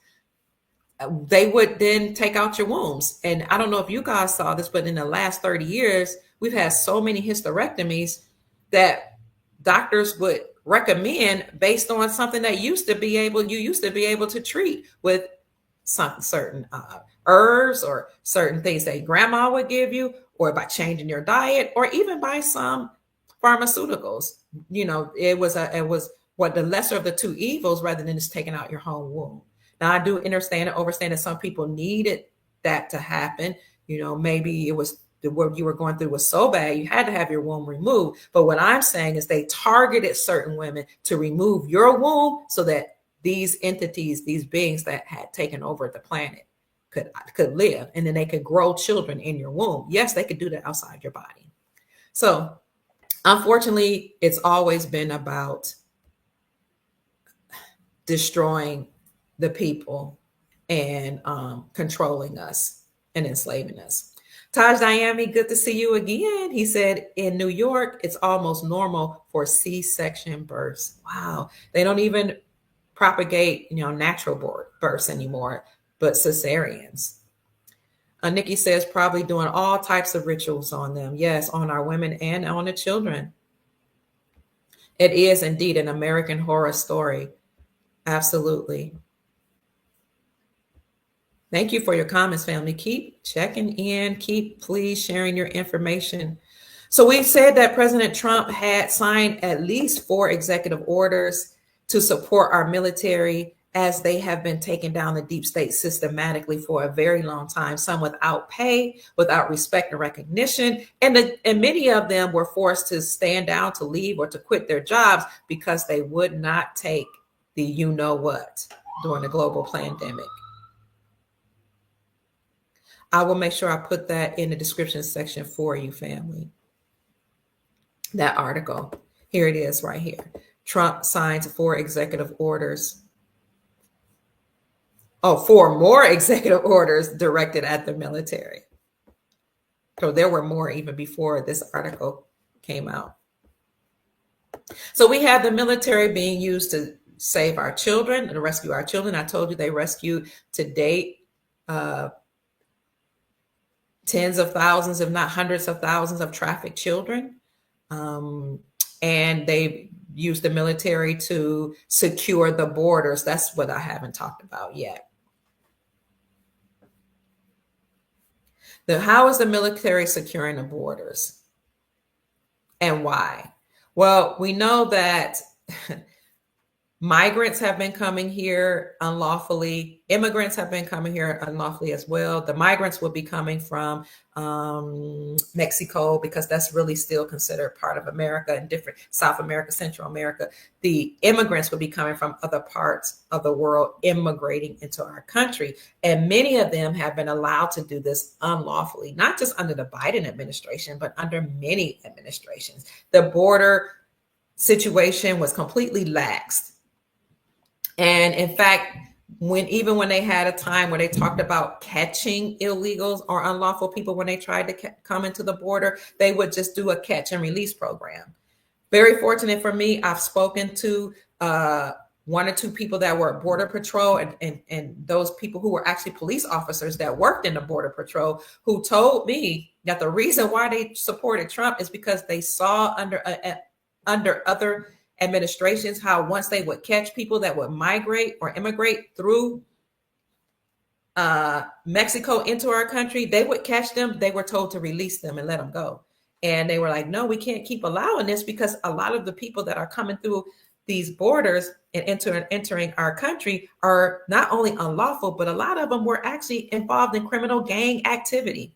they would then take out your wombs. And I don't know if you guys saw this, but in the last 30 years, we've had so many hysterectomies that doctors would recommend based on something that you used to be able to treat with some certain herbs or certain things that grandma would give you, or by changing your diet, or even by some pharmaceuticals. It was what the lesser of the two evils rather than just taking out your whole womb. Now, I do understand and overstand that some people needed that to happen. Maybe it was what you were going through was so bad you had to have your womb removed. But what I'm saying is they targeted certain women to remove your womb so that these entities, these beings that had taken over the planet could live, and then they could grow children in your womb. Yes, they could do that outside your body. So unfortunately, it's always been about destroying the people and controlling us and enslaving us. Taj Diami, good to see you again. He said in New York, it's almost normal for C-section births. Wow. They don't even propagate, natural births anymore, but cesareans. Nikki says probably doing all types of rituals on them. Yes, on our women and on the children. It is indeed an American horror story. Absolutely. Thank you for your comments, family. Keep checking in. Keep please sharing your information. So we said that President Trump had signed at least 4 executive orders to support our military as they have been taking down the deep state systematically for a very long time, some without pay, without respect and recognition. And many of them were forced to stand down, to leave, or to quit their jobs because they would not take the you-know-what during the global pandemic. I will make sure I put that in the description section for you, family. That article. Here it is right here. Trump signs 4 executive orders. 4 more executive orders directed at the military. So there were more even before this article came out. So we have the military being used to save our children and rescue our children. I told you they rescued to date tens of thousands, if not hundreds of thousands of trafficked children. And they use the military to secure the borders. That's what I haven't talked about yet. How is the military securing the borders and why? Well, we know that migrants have been coming here unlawfully. Immigrants have been coming here unlawfully as well. The migrants will be coming from Mexico because that's really still considered part of America and different South America, Central America. The immigrants will be coming from other parts of the world, immigrating into our country. And many of them have been allowed to do this unlawfully, not just under the Biden administration, but under many administrations. The border situation was completely laxed. And in fact, even when they had a time where they talked about catching illegals or unlawful people when they tried to come into the border, they would just do a catch and release program. Very fortunate for me, I've spoken to one or two people that were at Border Patrol and those people who were actually police officers that worked in the Border Patrol who told me that the reason why they supported Trump is because they saw under other administrations how once they would catch people that would migrate or immigrate through Mexico into our country, they would catch them. They were told to release them and let them go. And they were like, no, we can't keep allowing this because a lot of the people that are coming through these borders and entering our country are not only unlawful, but a lot of them were actually involved in criminal gang activity.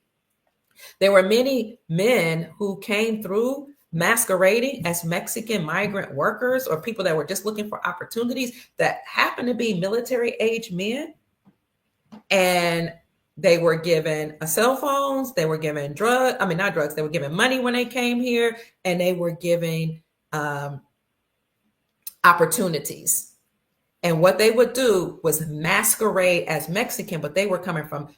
There were many men who came through masquerading as Mexican migrant workers or people that were just looking for opportunities that happened to be military age men. And they were given cell phones, they were given not drugs, they were given money when they came here, and they were given opportunities. And what they would do was masquerade as Mexican, but they were coming from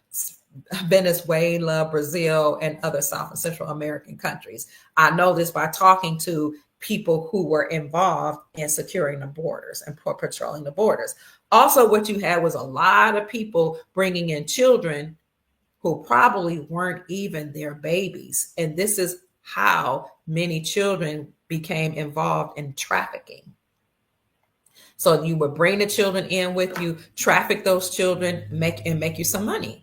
Venezuela, Brazil, and other South and Central American countries. I know this by talking to people who were involved in securing the borders and patrolling the borders. Also, what you had was a lot of people bringing in children who probably weren't even their babies. And this is how many children became involved in trafficking. So you would bring the children in with you, traffic those children, make you some money.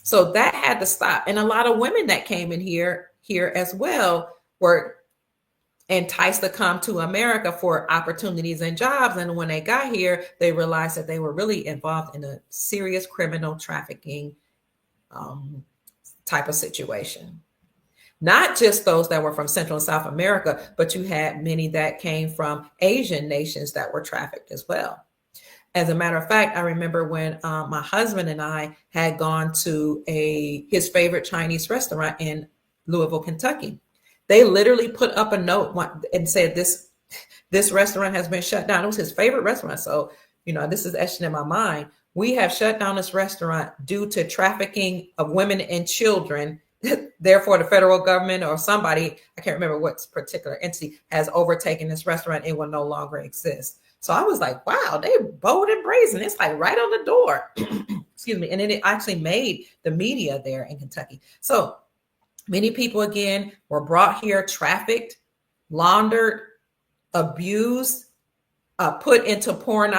So that had to stop. And a lot of women that came in here as well were enticed to come to America for opportunities and jobs. And when they got here, they realized that they were really involved in a serious criminal trafficking type of situation. Not just those that were from Central and South America, but you had many that came from Asian nations that were trafficked as well. As a matter of fact, I remember when my husband and I had gone to his favorite Chinese restaurant in Louisville, Kentucky. They literally put up a note and said, this restaurant has been shut down. It was his favorite restaurant. So, this is etched in my mind. We have shut down this restaurant due to trafficking of women and children. Therefore, the federal government or somebody, I can't remember what particular entity, has overtaken this restaurant. It will no longer exist. So I was like, wow, they bold and brazen. It's like right on the door. Excuse me. And then it actually made the media there in Kentucky. So many people, again, were brought here, trafficked, laundered, abused, put into porn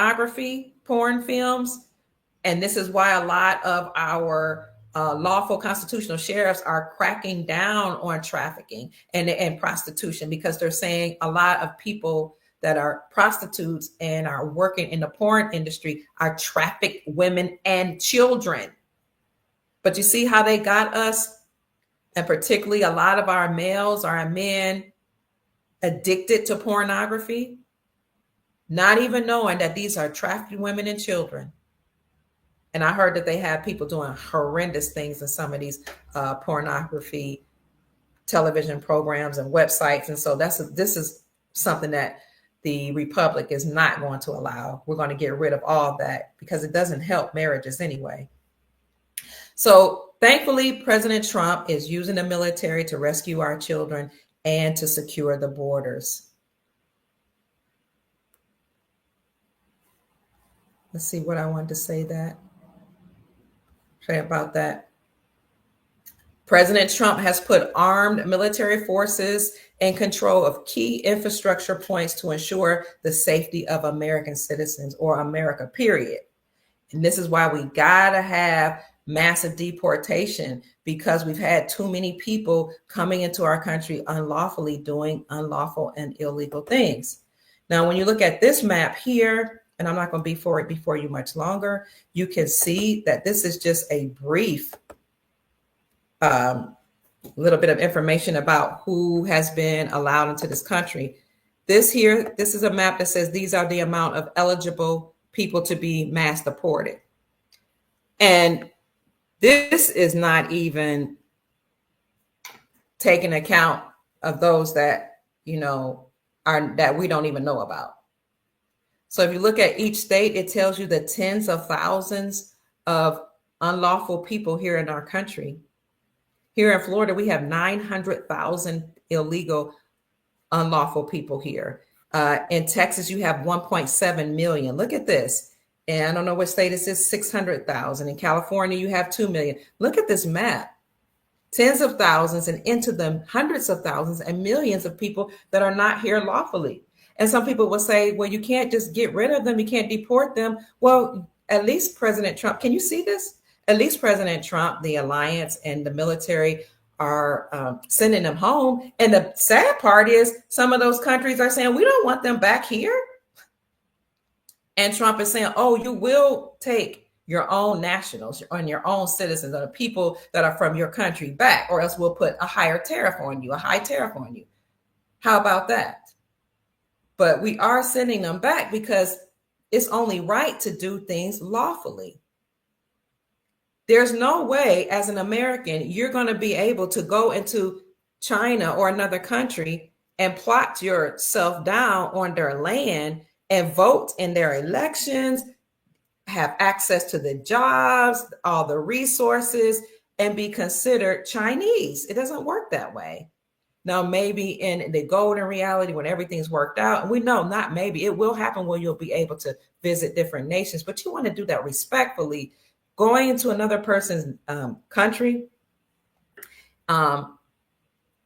films. And this is why a lot of our lawful constitutional sheriffs are cracking down on trafficking and prostitution, because they're saying a lot of people that are prostitutes and are working in the porn industry are trafficked women and children. But you see how they got us, and particularly a lot of our males, our men, addicted to pornography, not even knowing that these are trafficked women and children. And I heard that they have people doing horrendous things in some of these pornography television programs and websites. And so this is something that the Republic is not going to allow. We're going to get rid of all of that because it doesn't help marriages anyway. So thankfully, President Trump is using the military to rescue our children and to secure the borders. Let's see what I wanted to say about that. President Trump has put armed military forces in control of key infrastructure points to ensure the safety of American citizens, or America, period. And this is why we gotta have massive deportation because we've had too many people coming into our country unlawfully doing unlawful and illegal things. Now, when you look at this map here, and I'm not going to be before you much longer, you can see that this is just a brief little bit of information about who has been allowed into this country. This is a map that says these are the amount of eligible people to be mass deported. And this is not even taking account of those that, that we don't even know about. So if you look at each state, it tells you the tens of thousands of unlawful people here in our country. Here in Florida, we have 900,000 illegal, unlawful people here. In Texas, you have 1.7 million. Look at this. And I don't know what state this is, 600,000. In California, you have 2 million. Look at this map. Tens of thousands and into them, hundreds of thousands and millions of people that are not here lawfully. And some people will say, well, you can't just get rid of them. You can't deport them. Well, at least President Trump, can you see this? At least President Trump, the alliance and the military are sending them home. And the sad part is some of those countries are saying, we don't want them back here. And Trump is saying, oh, you will take your own nationals and your own citizens or the people that are from your country back, or else we'll put a high tariff on you. How about that? But we are sending them back because it's only right to do things lawfully. There's no way as an American, you're going to be able to go into China or another country and plot yourself down on their land and vote in their elections, have access to the jobs, all the resources, and be considered Chinese. It doesn't work that way. Now, maybe in the golden reality, when everything's worked out, and we know not maybe, it will happen where you'll be able to visit different nations, but you want to do that respectfully. Going into another person's country, on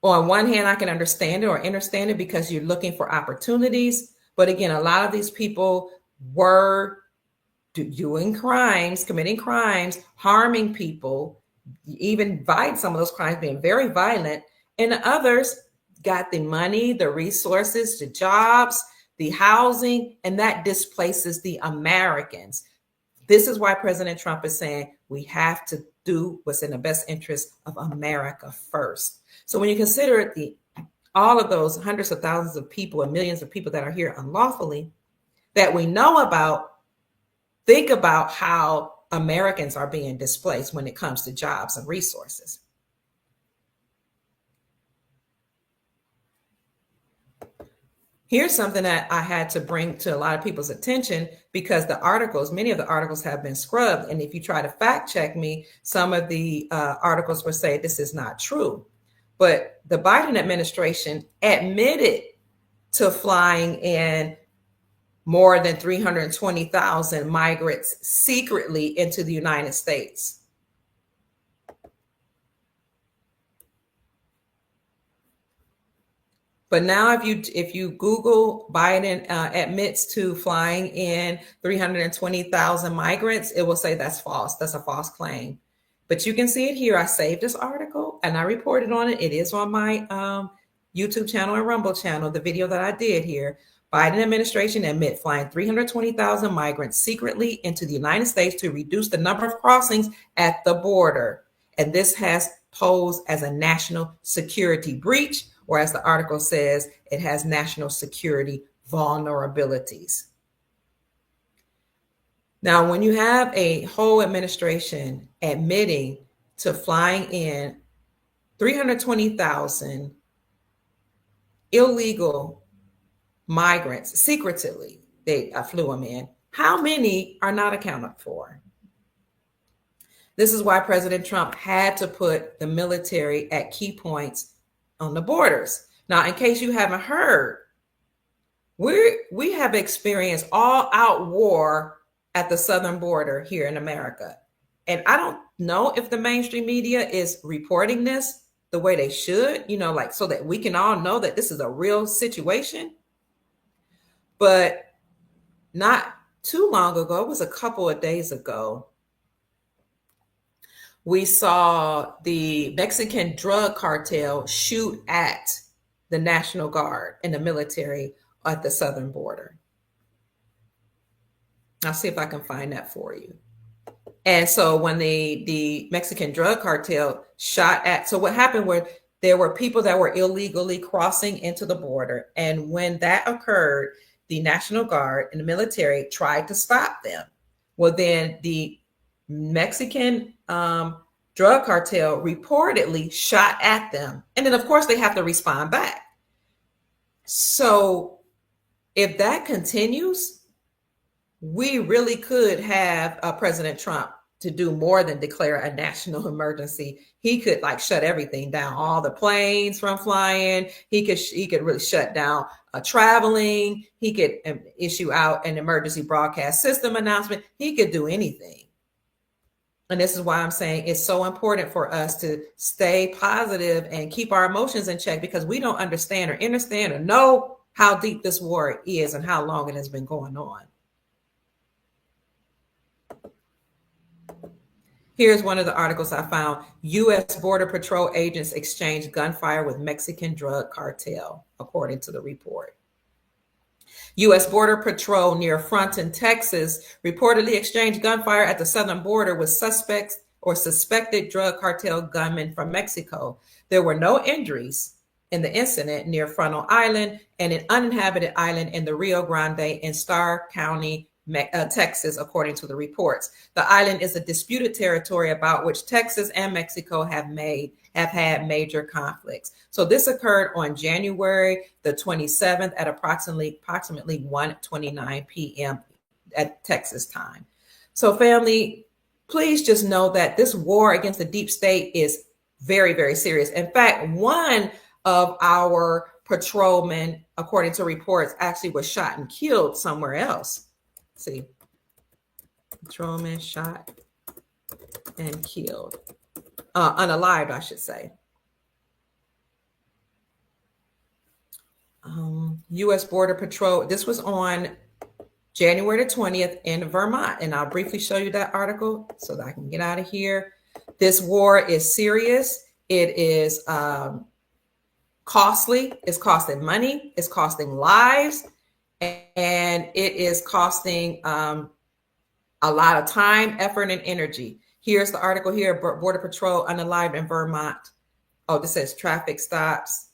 one hand, I can understand it or understand it because you're looking for opportunities. But again, a lot of these people were doing crimes, committing crimes, harming people, even some of those crimes being very violent. And others got the money, the resources, the jobs, the housing, and that displaces the Americans. This is why President Trump is saying we have to do what's in the best interest of America first. So when you consider all of those hundreds of thousands of people and millions of people that are here unlawfully that we know about, think about how Americans are being displaced when it comes to jobs and resources. Here's something that I had to bring to a lot of people's attention because many of the articles have been scrubbed. And if you try to fact check me, some of the articles will say this is not true. But the Biden administration admitted to flying in more than 320,000 migrants secretly into the United States. But now if you Google Biden admits to flying in 320,000 migrants, it will say that's false. That's a false claim. But you can see it here. I saved this article and I reported on it. It is on my YouTube channel and Rumble channel, the video that I did here. Biden administration admit flying 320,000 migrants secretly into the United States to reduce the number of crossings at the border. And this has posed as a national security breach, or as the article says, it has national security vulnerabilities. Now, when you have a whole administration admitting to flying in 320,000 illegal migrants secretly, they flew them in, how many are not accounted for? This is why President Trump had to put the military at key points on the borders. Now, in case you haven't heard, we have experienced all-out war at the southern border here in America. And I don't know if the mainstream media is reporting this the way they should, so that we can all know that this is a real situation. But not too long ago, it was a couple of days ago, We saw the Mexican drug cartel shoot at the National Guard and the military at the southern border. I'll see if I can find that for you. And so when the Mexican drug cartel shot at, so what happened were there were people that were illegally crossing into the border. And when that occurred, the National Guard and the military tried to stop them. Well, then the Mexican drug cartel reportedly shot at them. And then, of course, they have to respond back. So if that continues, we really could have President Trump to do more than declare a national emergency. He could like shut everything down, all the planes from flying. He could really shut down traveling. He could issue out an emergency broadcast system announcement. He could do anything. And this is why I'm saying it's so important for us to stay positive and keep our emotions in check, because we don't understand or know how deep this war is and how long it has been going on. Here's one of the articles I found. U.S. Border Patrol agents exchanged gunfire with Mexican drug cartel, according to the report. U.S. Border Patrol near Fronton, Texas, reportedly exchanged gunfire at the southern border with suspects or suspected drug cartel gunmen from Mexico. There were no injuries in the incident near Fronton Island and an uninhabited island in the Rio Grande in Starr County, Texas, according to the reports. The island is a disputed territory about which Texas and Mexico have had major conflicts. So this occurred on January the 27th at approximately 1:29 p.m. at Texas time. So family, please just know that this war against the deep state is very, very serious. In fact, one of our patrolmen, according to reports, actually was shot and killed somewhere else. Let's see, patrolman shot and killed, unalived, I should say. U.S. Border Patrol, this was on January the 20th in Vermont. And I'll briefly show you that article so that I can get out of here. This war is serious. It is costly. It's costing money. It's costing lives. And it is costing a lot of time, effort, and energy. Here's the article here, Border Patrol unalived in Vermont. Oh, this says traffic stops.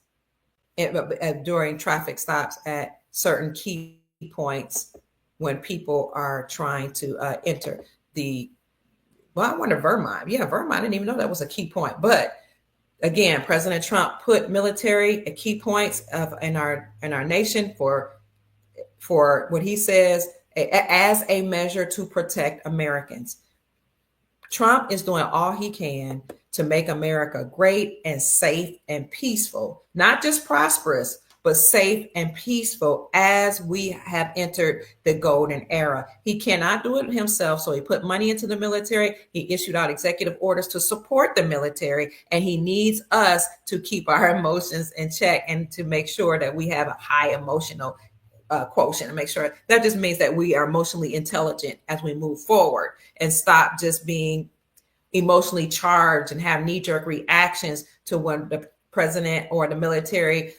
During traffic stops at certain key points when people are trying to enter the, well, I wonder Vermont. Yeah, Vermont, I didn't even know that was a key point. But again, President Trump put military at key points in our nation for what he says as a measure to protect Americans. Trump is doing all he can to make America great and safe and peaceful, not just prosperous, but safe and peaceful as we have entered the golden era. He cannot do it himself, so he put money into the military. He issued out executive orders to support the military, and he needs us to keep our emotions in check and to make sure that we have a high emotional quotient, and make sure that just means that we are emotionally intelligent as we move forward and stop just being emotionally charged and have knee-jerk reactions to when the president or the military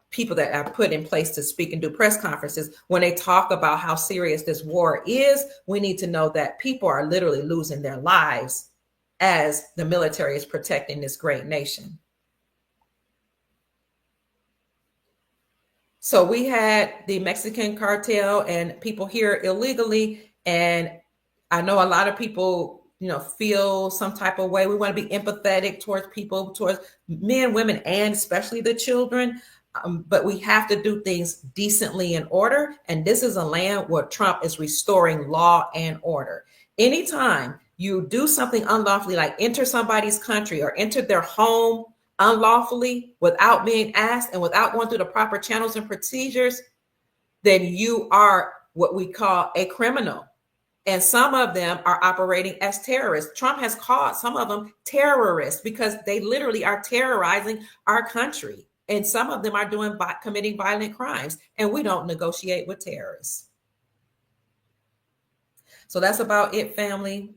people that are put in place to speak and do press conferences, when they talk about how serious this war is, we need to know that people are literally losing their lives as the military is protecting this great nation. So we had the Mexican cartel and people here illegally. And I know a lot of people, feel some type of way. We want to be empathetic towards people, towards men, women, and especially the children. But we have to do things decently in order. And this is a land where Trump is restoring law and order. Anytime you do something unlawfully, like enter somebody's country or enter their home unlawfully without being asked and without going through the proper channels and procedures, then you are what we call a criminal. And some of them are operating as terrorists. Trump has called some of them terrorists because they literally are terrorizing our country. And some of them are committing violent crimes. And we don't negotiate with terrorists. So that's about it, family.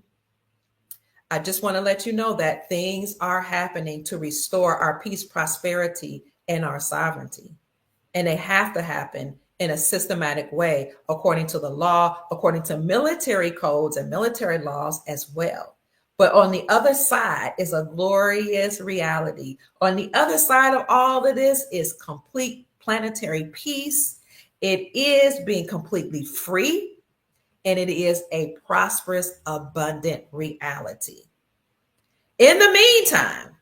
I just want to let you know that things are happening to restore our peace, prosperity, and our sovereignty. And they have to happen in a systematic way, according to the law, according to military codes and military laws as well. But on the other side is a glorious reality. On the other side of all of this is complete planetary peace. It is being completely free, and it is a prosperous, abundant reality. In the meantime,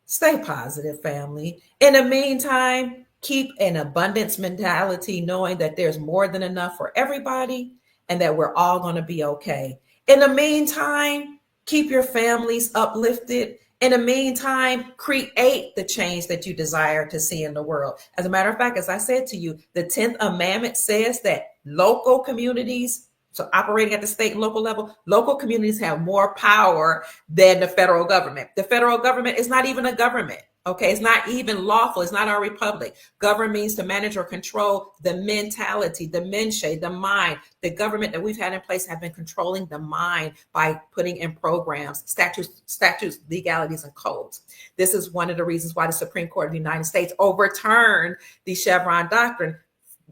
stay positive, family. In the meantime, keep an abundance mentality, knowing that there's more than enough for everybody and that we're all going to be okay. In the meantime, keep your families uplifted. In the meantime, create the change that you desire to see in the world. As a matter of fact, as I said to you, the 10th Amendment says that local communities, so operating at the state and local level, local communities have more power than the federal government. The federal government is not even a government. Okay, it's not even lawful. It's not our republic. Govern means to manage or control the mentality, the menche, the mind. The government that we've had in place have been controlling the mind by putting in programs, statutes, legalities, and codes. This is one of the reasons why the Supreme Court of the United States overturned the Chevron doctrine,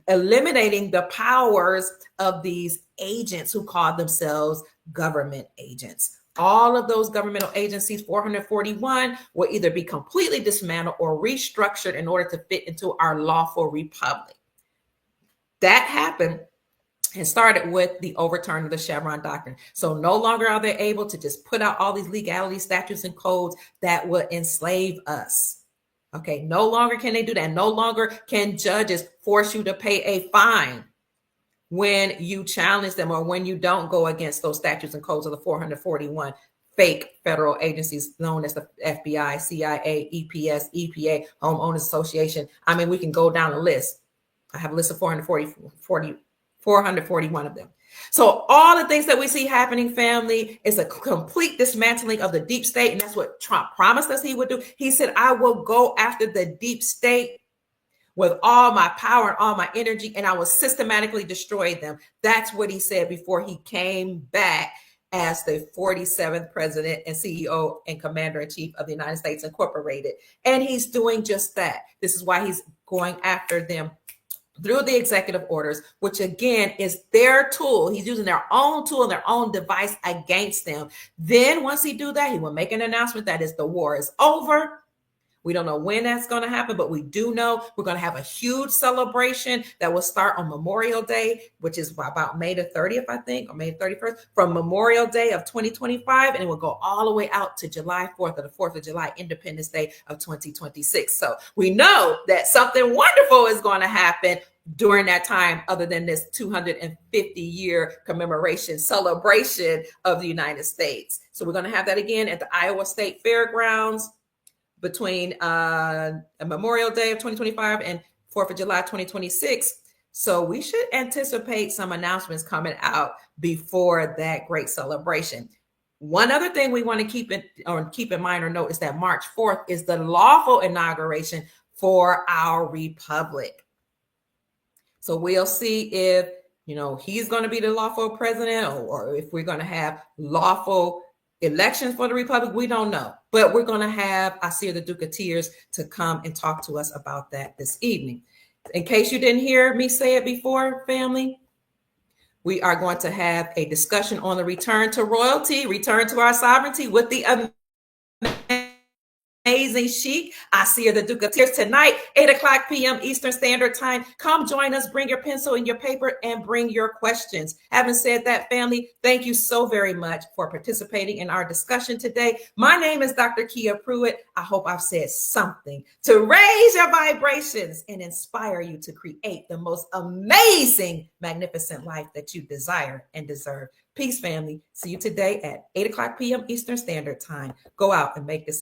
eliminating the powers of these agents who call themselves government agents. All of those governmental agencies, 441, will either be completely dismantled or restructured in order to fit into our lawful republic. That happened and started with the overturn of the Chevron doctrine. So no longer are they able to just put out all these legalities, statutes, and codes that would enslave us. Okay, no longer can they do that. No longer can judges force you to pay a fine when you challenge them or when you don't go against those statutes and codes of the 441 fake federal agencies known as the FBI, CIA, EPS, EPA, Homeowners Association. I mean, we can go down the list. I have a list of 441 of them. So all the things that we see happening, family, is a complete dismantling of the deep state. And that's what Trump promised us he would do. He said, I will go after the deep state with all my power and all my energy, and I will systematically destroy them. That's what he said before he came back as the 47th president and CEO and commander-in-chief of the United States Incorporated. And he's doing just that. This is why he's going after them through the executive orders, which again is their tool. He's using their own tool and their own device against them. Then once he do that, he will make an announcement that the war is over. We don't know when that's going to happen, but we do know we're going to have a huge celebration that will start on Memorial Day, which is about May the 30th, I think, or May 31st, from Memorial Day of 2025. And it will go all the way out to July 4th or the 4th of July, Independence Day of 2026. So we know that something wonderful is going to happen during that time, other than this 250-year commemoration celebration of the United States. So we're going to have that again at the Iowa State Fairgrounds between Memorial Day of 2025 and 4th of July 2026. So we should anticipate some announcements coming out before that great celebration. One other thing we want to keep in mind or note is that March 4th is the lawful inauguration for our republic. So we'll see if, he's going to be the lawful president or if we're going to have lawful elections for the republic. We don't know, but we're going to have Asir the Duke of Tears to come and talk to us about that this evening. In case you didn't hear me say it before, family, we are going to have a discussion on the return to royalty, return to our sovereignty with the amazing Sheik Asir the Duke of Tears tonight, 8:00 p.m. Eastern Standard Time. Come join us, bring your pencil and your paper and bring your questions. Having said that, family, thank you so very much for participating in our discussion today. My name is Dr. Kia Pruitt. I hope I've said something to raise your vibrations and inspire you to create the most amazing, magnificent life that you desire and deserve. Peace, family. See you today at 8:00 p.m. Eastern Standard Time. Go out and make this